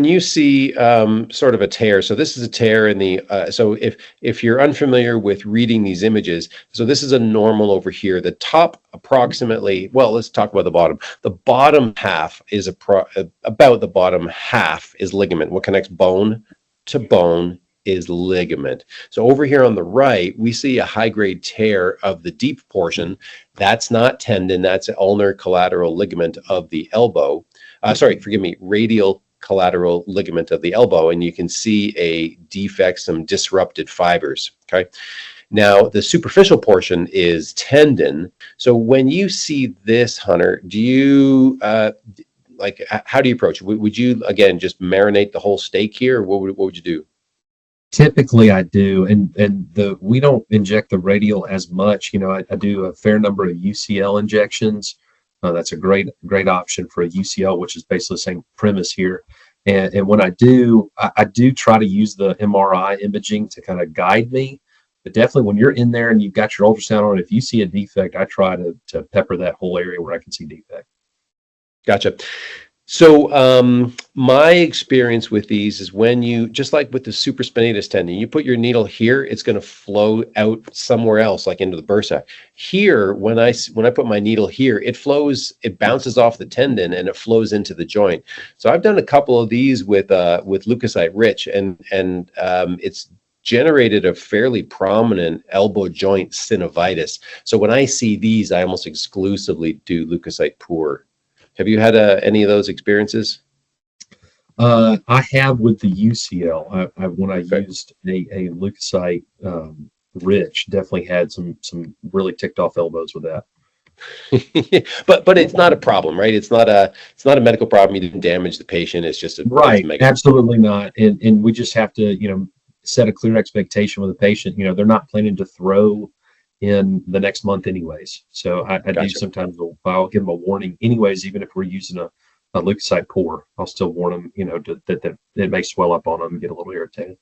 you see sort of a tear, so this is a tear in the, so if you're unfamiliar with reading these images, so this is a normal over here. The top approximately, well, let's talk about the bottom. The bottom half is about the bottom half is ligament. What connects bone to bone is ligament. So over here on the right, we see a high-grade tear of the deep portion. That's not tendon, that's ulnar collateral ligament of the elbow. Radial collateral ligament of the elbow, and you can see a defect, some disrupted fibers, okay? Now, the superficial portion is tendon. So when you see this, Hunter, do you, how do you approach it? Would you, again, just marinate the whole steak here, or what would you do? Typically I do, and we don't inject the radial as much. I do a fair number of UCL injections. That's a great option for a UCL, which is basically the same premise here. And when I do, I do try to use the MRI imaging to kind of guide me. But definitely when you're in there and you've got your ultrasound on, if you see a defect, I try to pepper that whole area where I can see defect. Gotcha. So my experience with these is when you, just like with the supraspinatus tendon, you put your needle here, it's going to flow out somewhere else, like into the bursa. Here, when I put my needle here, it flows, it bounces off the tendon and it flows into the joint. So I've done a couple of these with leukocyte rich, and it's generated a fairly prominent elbow joint synovitis. So when I see these, I almost exclusively do leukocyte poor. Have you had any of those experiences? I have with the UCL. When I Okay. used a leukocyte rich, definitely had some really ticked off elbows with that. But it's not a problem, right? It's not a medical problem. You didn't damage the patient. It's just it's Right, mega. absolutely not. And we just have to, set a clear expectation with the patient. They're not planning to throw in the next month anyways. So I do Gotcha. sometimes, I'll give them a warning anyways, even if we're using a leukocyte pour, I'll still warn them, that it may swell up on them and get a little irritated.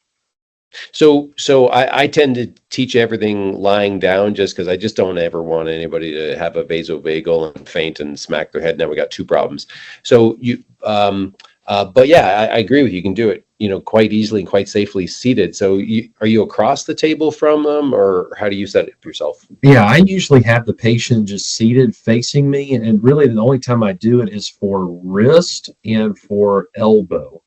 So I tend to teach everything lying down, just because I just don't ever want anybody to have a vasovagal and faint and smack their head. Now we got two problems. So but yeah, I agree with you. You can do it, quite easily and quite safely seated. So are you across the table from them, or how do you set it up yourself? Yeah, I usually have the patient just seated facing me. And really the only time I do it is for wrist and for elbow.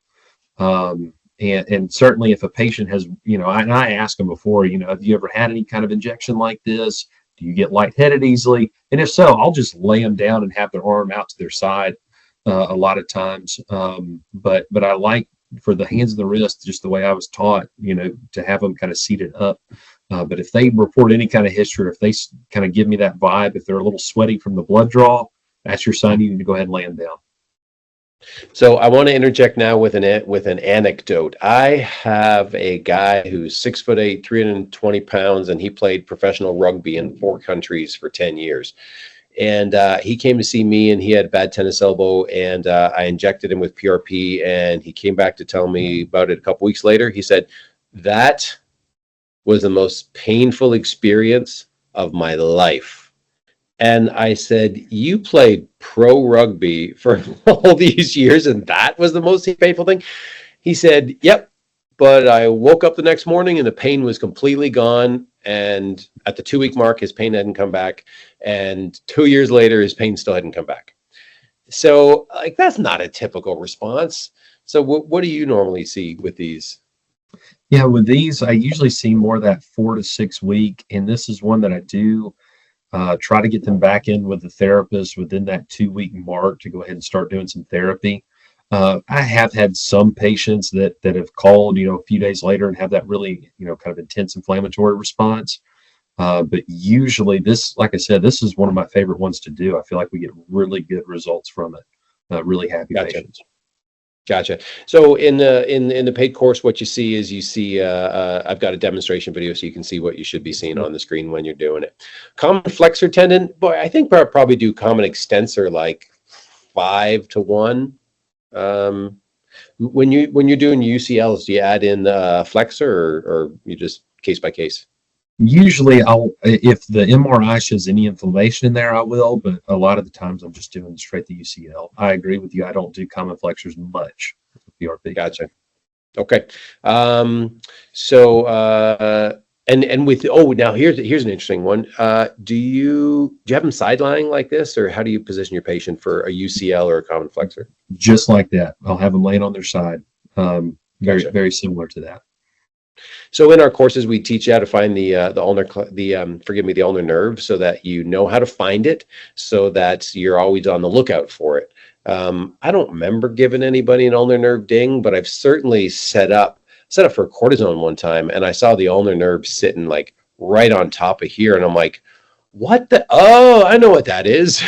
And certainly if a patient has, and I ask them before, have you ever had any kind of injection like this? Do you get lightheaded easily? And if so, I'll just lay them down and have their arm out to their side a lot of times. But I like for the hands and the wrist, just the way I was taught, to have them kind of seated up. But if they report any kind of history, or if they kind of give me that vibe, if they're a little sweaty from the blood draw, that's your sign you need to go ahead and lay them down. So I want to interject now with an anecdote. I have a guy who's 6'8", 320 pounds, and he played professional rugby in 4 countries for 10 years. And he came to see me, and he had bad tennis elbow, and I injected him with PRP, and he came back to tell me about it a couple weeks later. He said, that was the most painful experience of my life. And I said, you played pro rugby for all these years, and that was the most painful thing? He said, yep, but I woke up the next morning and the pain was completely gone. And at the 2-week mark, his pain hadn't come back. And 2 years later, his pain still hadn't come back. So, that's not a typical response. So what do you normally see with these? Yeah, with these, I usually see more of that 4 to 6 week. And this is one that I do try to get them back in with the therapist within that 2-week mark to go ahead and start doing some therapy. I have had some patients that have called, a few days later and have that really, kind of intense inflammatory response. But usually this, like I said, this is one of my favorite ones to do. I feel like we get really good results from it. Really happy Gotcha. patients. Gotcha. So in the paid course, what you see is I've got a demonstration video, so you can see what you should be seeing on the screen when you're doing it. Common flexor tendon, boy, I think I probably do common extensor like 5 to 1. When you're doing UCLs, do you add in flexor, or you just case by case? Usually if the MRI shows any inflammation in there, I will, but a lot of the times I'm just doing straight the UCL. I agree with you. I don't do common flexors much with PRP. Gotcha. Okay. And with, now here's an interesting one. Do you have them side lying like this, or how do you position your patient for a UCL or a common flexor? Just like that. I'll have them laying on their side. Very, Gotcha. very similar to that. So in our courses, we teach you how to find the ulnar nerve, so that you know how to find it, so that you're always on the lookout for it. I don't remember giving anybody an ulnar nerve ding, but I've certainly set up for cortisone one time, and I saw the ulnar nerve sitting like right on top of here, and I'm like, what the? Oh, I know what that is.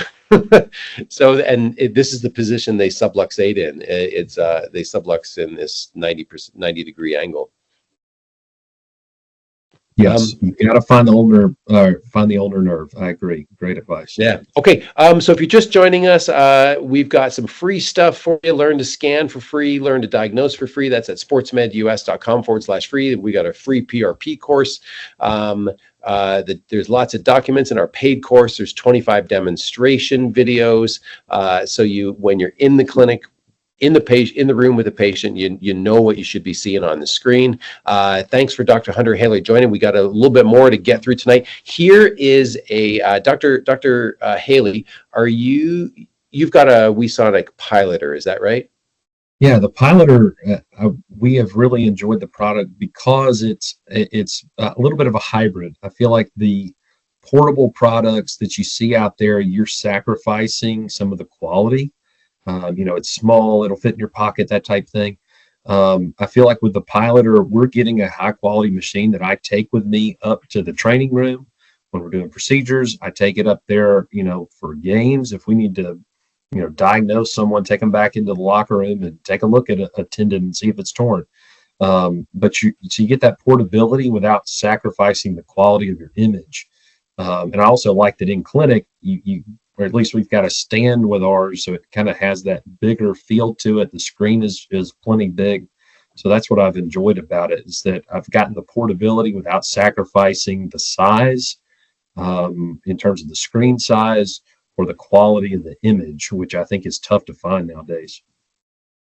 So, this is the position they subluxate in. They sublux in this 90 degree angle. Yes, you got to find the ulnar, find the ulnar nerve. I agree. Great advice. Yeah. Okay. So if you're just joining us, we've got some free stuff for you. Learn to scan for free, learn to diagnose for free. That's at sportsmedus.com/free. We got a free PRP course. There's lots of documents in our paid course. There's 25 demonstration videos. So when you're in the clinic, in the room with the patient, you know what you should be seeing on the screen. Thanks for Dr. Hunter Haley joining. We got a little bit more to get through tonight. Here is a Dr. Haley. You've got a WeSonic Piloter, is that right? Yeah, the Piloter, we have really enjoyed the product because it's a little bit of a hybrid. I feel like the portable products that you see out there, you're sacrificing some of the quality. It's small, it'll fit in your pocket, that type thing. I feel like with the Piloter, we're getting a high quality machine that I take with me up to the training room when we're doing procedures. I take it up there, for games. If we need to, diagnose someone, take them back into the locker room and take a look at a tendon and see if it's torn. But you get that portability without sacrificing the quality of your image. And I also like that in clinic, or at least we've got a stand with ours, so it kind of has that bigger feel to it. The screen is plenty big. So that's what I've enjoyed about it, is that I've gotten the portability without sacrificing the size in terms of the screen size or the quality of the image, which I think is tough to find nowadays.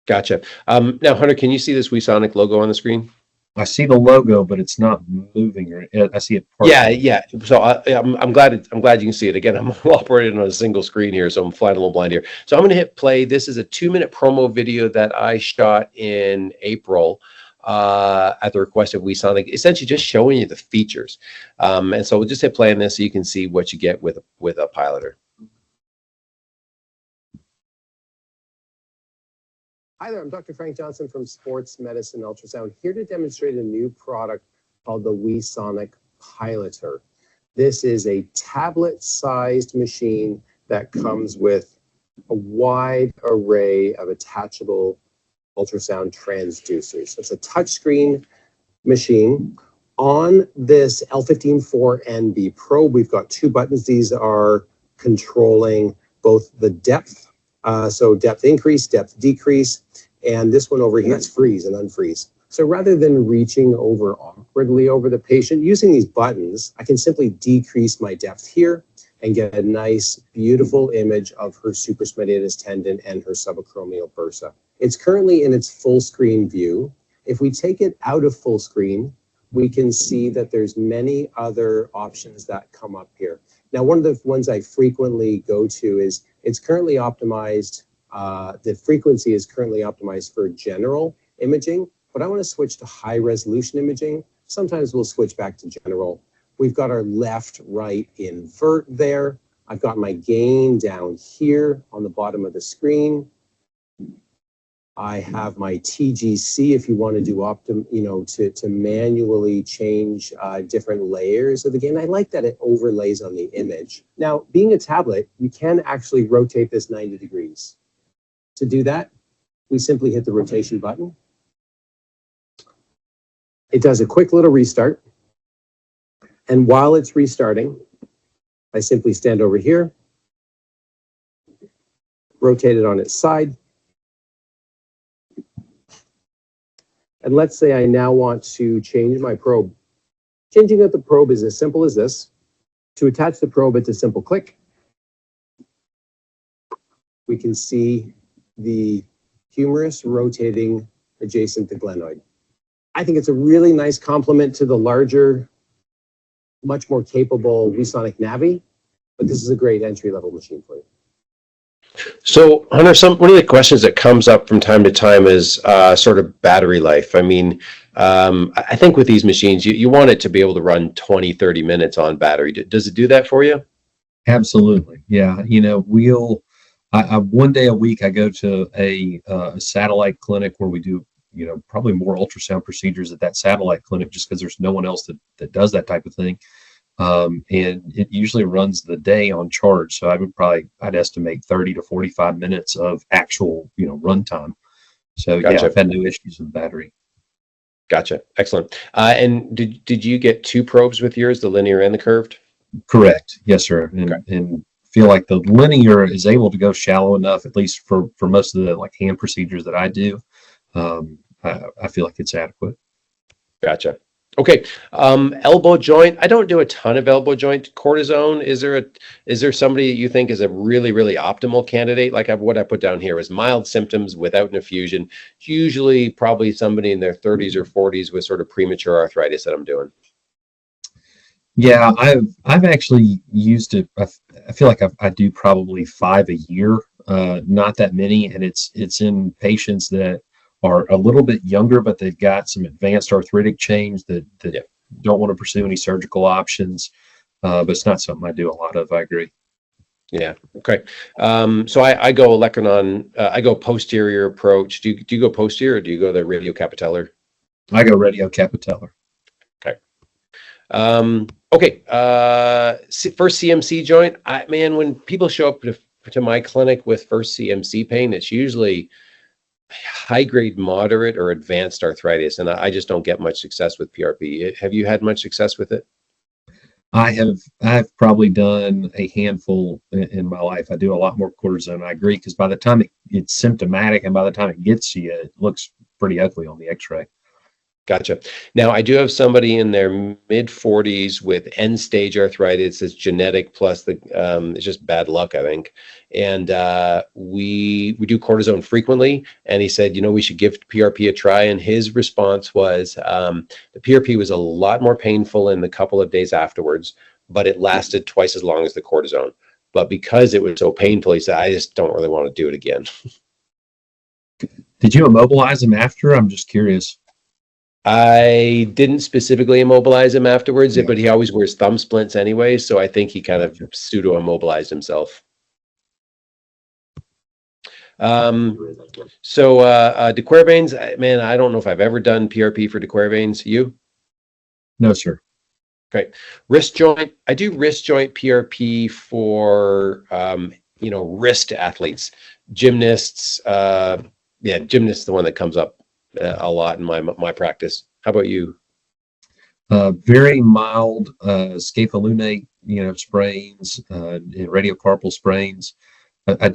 Gotcha. Now, Hunter, can you see this WeSonic logo on the screen? I see the logo, but it's not moving. Or I see it. Yeah. So I'm glad you can see it. Again, I'm operating on a single screen here, so I'm flying a little blind here. So I'm going to hit play. This is a 2-minute promo video that I shot in April at the request of WeSonic, essentially just showing you the features. And so we'll just hit play on this so you can see what you get with a Piloter. Hi there, I'm Dr. Frank Johnson from Sports Medicine Ultrasound, here to demonstrate a new product called the WeSonic Piloter. This is a tablet-sized machine that comes with a wide array of attachable ultrasound transducers. It's a touchscreen machine. On this L15-4NB probe, we've got 2 buttons. These are controlling both the depth, so depth increase, depth decrease, and this one over here is freeze and unfreeze. So rather than reaching over awkwardly over the patient, using these buttons, I can simply decrease my depth here and get a nice, beautiful image of her supraspinatus tendon and her subacromial bursa. It's currently in its full screen view. If we take it out of full screen, we can see that there's many other options that come up here. Now, one of the ones I frequently go to is it's currently optimized, the frequency is currently optimized for general imaging, but I want to switch to high resolution imaging. Sometimes we'll switch back to general. We've got our left, right invert there. I've got my gain down here on the bottom of the screen. I have my TGC if you want to do to manually change different layers of the gain. I like that it overlays on the image. Now, being a tablet, you can actually rotate this 90 degrees. To do that, we simply hit the rotation button. It does a quick little restart. And while it's restarting, I simply stand over here, rotate it on its side. And let's say I now want to change my probe. Changing out the probe is as simple as this. To attach the probe, it's a simple click. We can see the humerus rotating adjacent to glenoid. I think it's a really nice complement to the larger, much more capable WeSonic Navi, but this is a great entry-level machine for you. So, Hunter, one of the questions that comes up from time to time is sort of battery life. I mean, I think with these machines, you want it to be able to run 20, 30 minutes on battery. Does it do that for you? Absolutely. Yeah. One day a week, I go to a satellite clinic where we do, probably more ultrasound procedures at that satellite clinic, just because there's no one else that does that type of thing. And it usually runs the day on charge. So I'd estimate 30 to 45 minutes of actual, runtime. So gotcha. Yeah, I've had no issues with battery. Gotcha. Excellent. And did you get two probes with yours, the linear and the curved? Correct. Yes, sir. And feel like the linear is able to go shallow enough, at least for most of the like hand procedures that I do. I feel like it's adequate. Gotcha. Okay. Elbow joint. I don't do a ton of elbow joint cortisone. Is there somebody that you think is a really, really optimal candidate? Like what I put down here is mild symptoms without an infusion. Usually probably somebody in their 30s or 40s with sort of premature arthritis that I'm doing. Yeah, I've actually used it. I feel like I do probably 5 a year, not that many, and it's in patients that are a little bit younger, but they've got some advanced arthritic change that Yeah. don't want to pursue any surgical options. But it's not something I do a lot of. I agree. Yeah. Okay. So I go olecranon. I go posterior approach. Do you go posterior or do you go the radiocapitellar? I go radiocapitellar. Okay. Okay. First CMC joint. Man, when people show up to my clinic with first CMC pain, it's usually high grade, moderate, or advanced arthritis, and I just don't get much success with PRP. Have you had much success with it? I've probably done a handful in my life. I do a lot more cortisone. I agree, because by the time it's symptomatic and by the time it gets to you, it looks pretty ugly on the X-ray. Gotcha. Now, I do have somebody in their mid 40s with end stage arthritis. It's genetic plus it's just bad luck, I think. And we do cortisone frequently. And he said, we should give PRP a try. And his response was the PRP was a lot more painful in the couple of days afterwards, but it lasted twice as long as the cortisone. But because it was so painful, he said, I just don't really want to do it again. Did you immobilize him after? I'm just curious. I didn't specifically immobilize him afterwards, but he always wears thumb splints anyway, so I think he kind of pseudo immobilized himself. De Quervain's, man, I don't know if I've ever done PRP for de Quervain's. You? No, sir. Okay. Wrist joint. I do wrist joint PRP for wrist athletes, gymnasts. Gymnasts, the one that comes up a lot in my practice. How about you? Very mild scapholunate, sprains, radiocarpal sprains. I've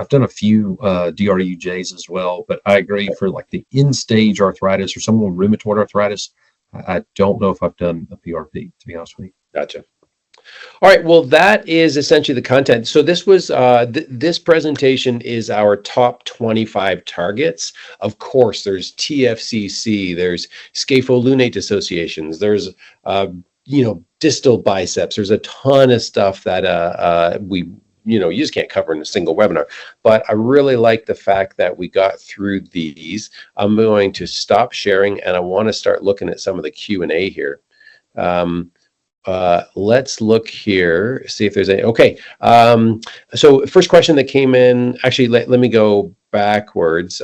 done a few DRUJs as well, but I agree for like the end stage arthritis or someone with rheumatoid arthritis, I don't know if I've done a PRP, to be honest with you. Gotcha. All right. Well, that is essentially the content. So this was this presentation is our top 25 targets. Of course, there's TFCC, there's scapholunate associations, there's distal biceps. There's a ton of stuff that you just can't cover in a single webinar. But I really like the fact that we got through these. I'm going to stop sharing, and I want to start looking at some of the Q&A here. Let's look here, see if there's any. Okay. So first question that came in, actually, let me go backwards.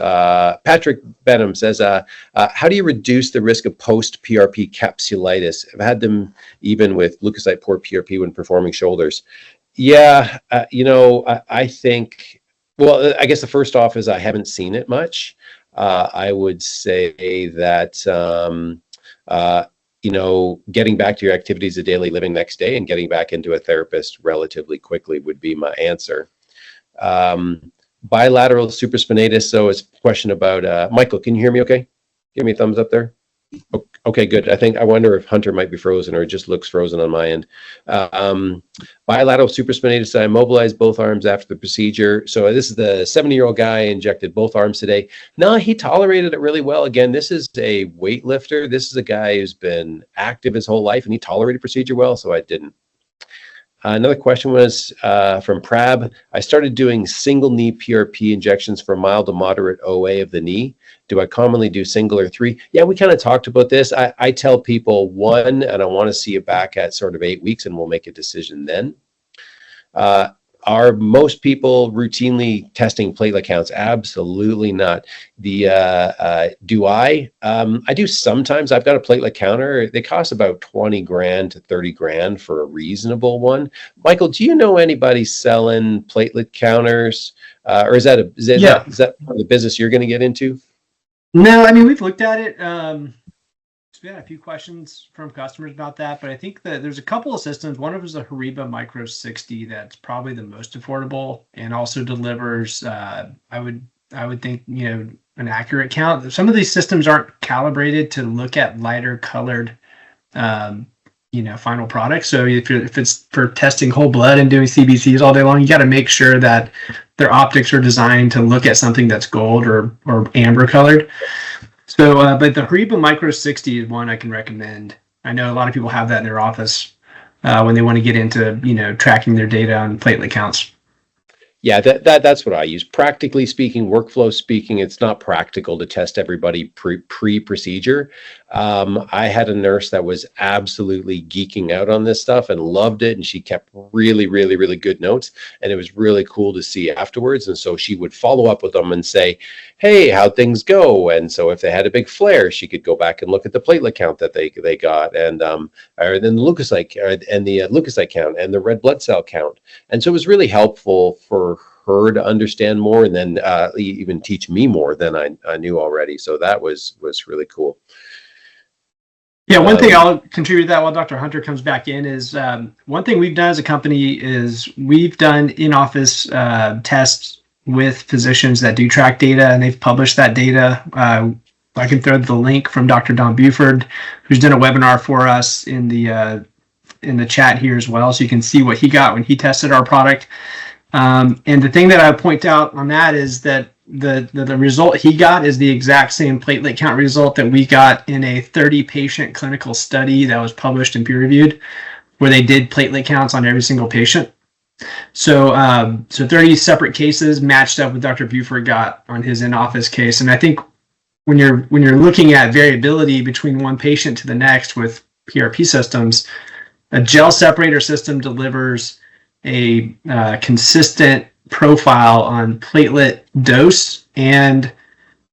Patrick Benham says, how do you reduce the risk of post-PRP capsulitis? I've had them even with leukocyte poor PRP when performing shoulders. Yeah, I think, well, I guess the first off is I haven't seen it much. I would say that, getting back to your activities of daily living next day and getting back into a therapist relatively quickly would be my answer. Bilateral supraspinatus. So it's a question about, Michael, can you hear me okay? Give me a thumbs up there. Okay, good. I wonder if Hunter might be frozen or it just looks frozen on my end. Bilateral supraspinatus. I immobilized both arms after the procedure. So this is the 70-year-old guy injected both arms today. No, he tolerated it really well. Again, this is a weightlifter. This is a guy who's been active his whole life and he tolerated procedure well, so I didn't. Another question was from Prab. I started doing single knee PRP injections for mild to moderate OA of the knee. Do I commonly do single or three? Yeah, we kind of talked about this. I tell people 1, and I want to see it back at sort of 8 weeks, and we'll make a decision then. Are most people routinely testing platelet counts? Absolutely not. Do I? I do sometimes. I've got a platelet counter. They cost about 20 grand to 30 grand for a reasonable one. Michael, do you know anybody selling platelet counters? Or is that the business you're going to get into? No, I mean, we've looked at it. We had a few questions from customers about that, but I think that there's a couple of systems. One of them is the Hariba Micro 60 that's probably the most affordable and also delivers, I would think, an accurate count. Some of these systems aren't calibrated to look at lighter colored, final products. So if it's for testing whole blood and doing CBCs all day long, you got to make sure that their optics are designed to look at something that's gold or amber colored. So, but the Hariba Micro 60 is one I can recommend. I know a lot of people have that in their office when they want to get into, tracking their data on platelet counts. Yeah, that's what I use. Practically speaking, workflow speaking, it's not practical to test everybody pre-procedure. I had a nurse that was absolutely geeking out on this stuff and loved it, and she kept really, really, really good notes, and it was really cool to see afterwards. And so she would follow up with them and say, "Hey, how'd things go?" And so if they had a big flare, she could go back and look at the platelet count that they got, and or then the leukocyte and the leukocyte count and the red blood cell count. And so it was really helpful for her to understand more, and then even teach me more than I knew already. So that was really cool. Yeah, one thing I'll contribute to that while Dr. Hunter comes back in is one thing we've done as a company is we've done in-office tests with physicians that do track data, and they've published that data. I can throw the link from Dr. Don Buford, who's done a webinar for us in the chat here as well, so you can see what he got when he tested our product. And the thing that I point out on that is that the result he got is the exact same platelet count result that we got in a 30-patient clinical study that was published and peer-reviewed, where they did platelet counts on every single patient. So 30 separate cases matched up with Dr. Buford got on his in-office case. And I think when you're looking at variability between one patient to the next with PRP systems, a gel separator system delivers a consistent profile on platelet dose and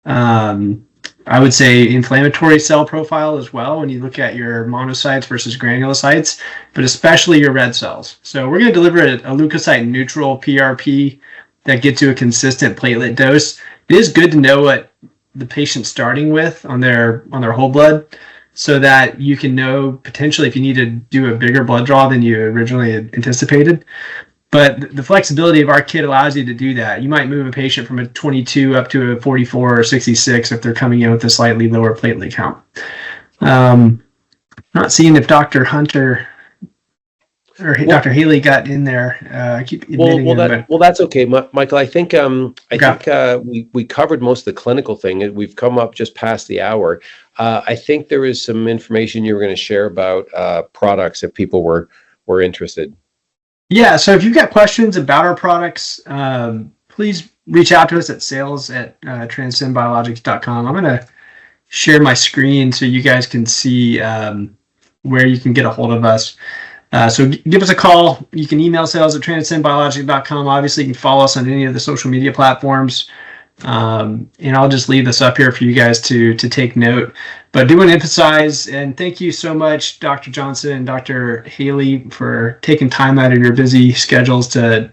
I would say inflammatory cell profile as well when you look at your monocytes versus granulocytes, but especially your red cells. So we're going to deliver a leukocyte neutral PRP that gets you a consistent platelet dose. It is good to know what the patient's starting with on their whole blood, so that you can know potentially if you need to do a bigger blood draw than you originally had anticipated. But the flexibility of our kit allows you to do that. You might move a patient from a 22 up to a 44 or 66 if they're coming in with a slightly lower platelet count. Not seeing if Dr. Hunter or Dr. Haley got in there. I keep admitting well, that's okay, Michael. I think we covered most of the clinical thing. We've come up just past the hour. I think there is some information you were going to share about products if people were interested. Yeah, so if you've got questions about our products, please reach out to us at sales@transcendbiologics.com. I'm going to share my screen so you guys can see where you can get a hold of us. So give us a call. You can email sales@transcendbiologics.com. Obviously, you can follow us on any of the social media platforms. And I'll just leave this up here for you guys to take note. But I do want to emphasize, and thank you so much, Dr. Johnson and Dr. Haley, for taking time out of your busy schedules to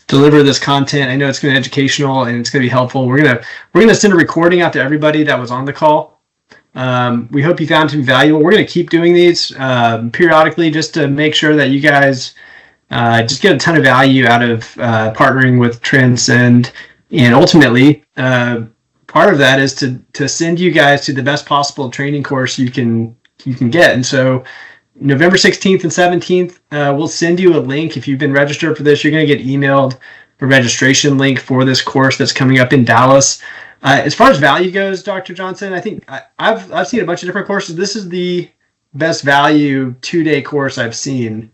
deliver this content. I know it's going to be educational and it's going to be helpful. We're gonna send a recording out to everybody that was on the call. We hope you found it valuable. We're going to keep doing these periodically just to make sure that you guys just get a ton of value out of partnering with Transcend. And ultimately, part of that is to send you guys to the best possible training course you can get. And so November 16th and 17th, we'll send you a link. If you've been registered for this, you're going to get emailed a registration link for this course that's coming up in Dallas. As far as value goes, Dr. Johnson, I think I've seen a bunch of different courses. This is the best value 2-day course I've seen.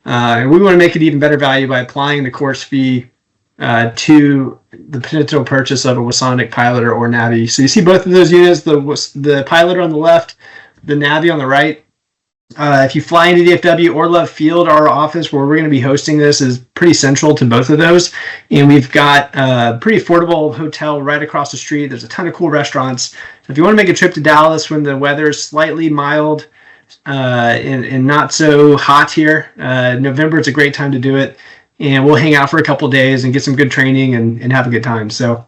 And we want to make it even better value by applying the course fee to the potential purchase of a Wasonic Piloter or Navi. So you see both of those units, the Piloter on the left, the Navi on the right. If you fly into DFW or Love Field, our office where we're going to be hosting this is pretty central to both of those. And we've got a pretty affordable hotel right across the street. There's a ton of cool restaurants. So if you want to make a trip to Dallas when the weather is slightly mild and not so hot here, November is a great time to do it. And we'll hang out for a couple of days and get some good training and have a good time. So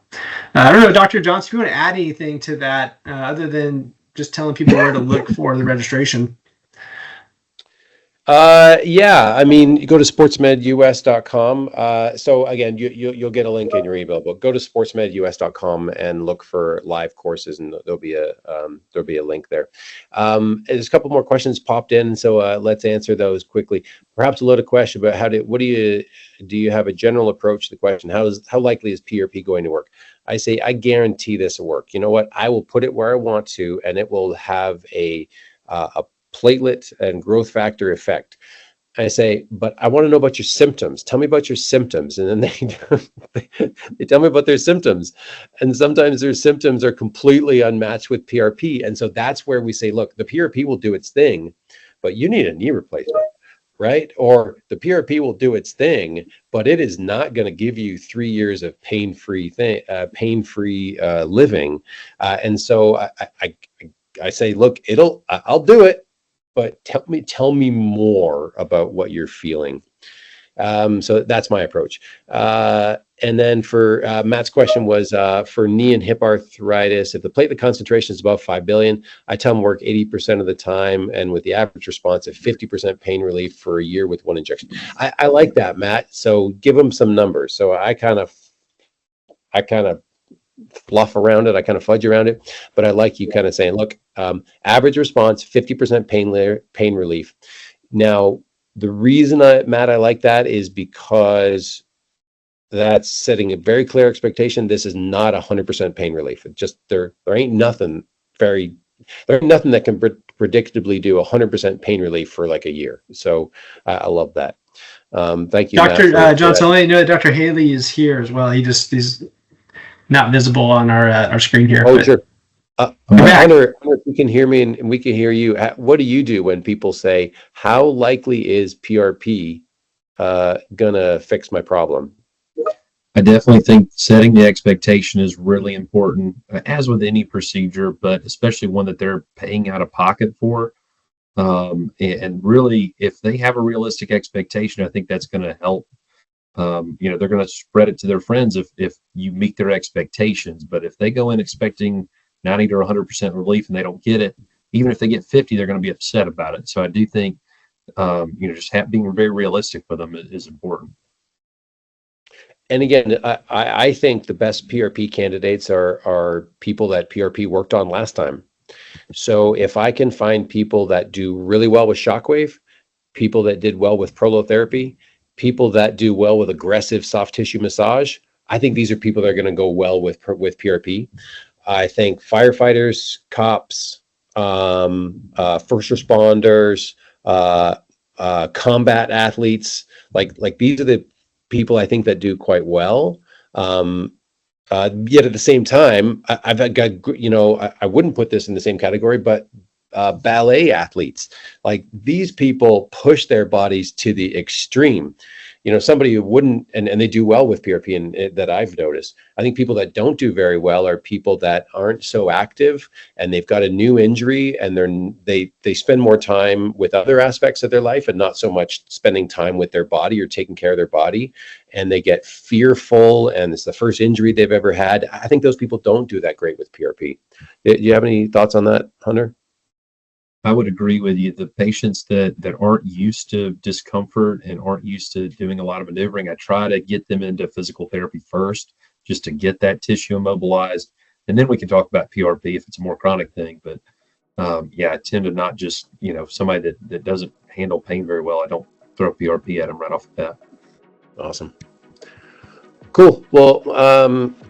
I don't know, Dr. Johnson, if you want to add anything to that other than just telling people where to look for the registration. Yeah, I mean, you go to sportsmedus.com. So again, you'll get a link in your email, but go to sportsmedus.com and look for live courses, and there'll be a link there. There's a couple more questions popped in, so let's answer those quickly. Perhaps a loaded question, but do you have a general approach to the question? How likely is PRP going to work? I say, I guarantee this will work. You know what? I will put it where I want to, and it will have a platelet and growth factor effect. I say, but I want to know about your symptoms. Tell me about your symptoms. And then they tell me about their symptoms. And sometimes their symptoms are completely unmatched with PRP. And so that's where we say, look, the PRP will do its thing, but you need a knee replacement, right? Or the PRP will do its thing, but it is not going to give you 3 years of pain-free living. And so I say, look, I'll do it, but tell me more about what you're feeling. So that's my approach. And then for Matt's question was for knee and hip arthritis, if the platelet concentration is above 5 billion, I tell them work 80% of the time, and with the average response of 50% pain relief for a year with 1 injection. I like that, Matt. So give them some numbers. So I kind of fluff around it. I kind of fudge around it, but I like you kind of saying, look, average response, 50% pain relief. Now, the reason Matt, I like that is because that's setting a very clear expectation. This is not 100% pain relief. It just, there ain't nothing that can predictably do 100% pain relief for like a year. So I love that. Thank you, Dr. Matt, Johnson, let me know that Dr. Haley is here as well. He's not visible on our screen here. Oh, but sure. Hunter, if you can hear me and we can hear you, what do you do when people say, how likely is PRP gonna fix my problem? I definitely think setting the expectation is really important, as with any procedure, but especially one that they're paying out of pocket for. And really, if they have a realistic expectation, I think that's going to help. They're going to spread it to their friends if you meet their expectations. But if they go in expecting 90 to 100% relief and they don't get it, even if they get 50, they're going to be upset about it. So I do think, just being very realistic with them is important. And again, I think the best PRP candidates are people that PRP worked on last time. So if I can find people that do really well with shockwave, people that did well with prolotherapy, people that do well with aggressive soft tissue massage, I think these are people that are going to go well with PRP. I think firefighters, cops, first responders, combat athletes, like these are the people I think that do quite well. Yet at the same time, I've got, I wouldn't put this in the same category, but ballet athletes, like these people push their bodies to the extreme. Somebody who wouldn't, and they do well with PRP, and that I've noticed. I think people that don't do very well are people that aren't so active, and they've got a new injury, and they spend more time with other aspects of their life and not so much spending time with their body or taking care of their body, and they get fearful, and it's the first injury they've ever had. I think those people don't do that great with PRP. Do you have any thoughts on that, Hunter? I would agree with you. The patients that aren't used to discomfort and aren't used to doing a lot of maneuvering, I try to get them into physical therapy first, just to get that tissue immobilized. And then we can talk about PRP if it's a more chronic thing. But I tend to not just, somebody that doesn't handle pain very well, I don't throw PRP at them right off the bat. Awesome. Cool. Well,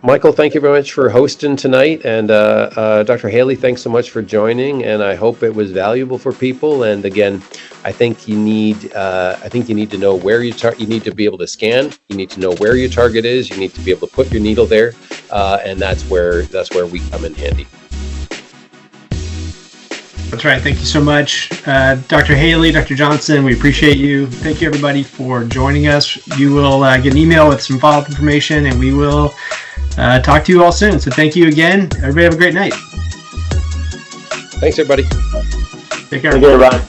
Michael, thank you very much for hosting tonight, and Dr. Haley, thanks so much for joining. And I hope it was valuable for people. And again, I think you need to know where you need to be able to scan. You need to know where your target is. You need to be able to put your needle there, and that's where we come in handy. That's right. Thank you so much, Dr. Haley, Dr. Johnson. We appreciate you. Thank you, everybody, for joining us. You will get an email with some follow-up information, and we will talk to you all soon. So thank you again. Everybody have a great night. Thanks, everybody. Take care. Thank you, everybody.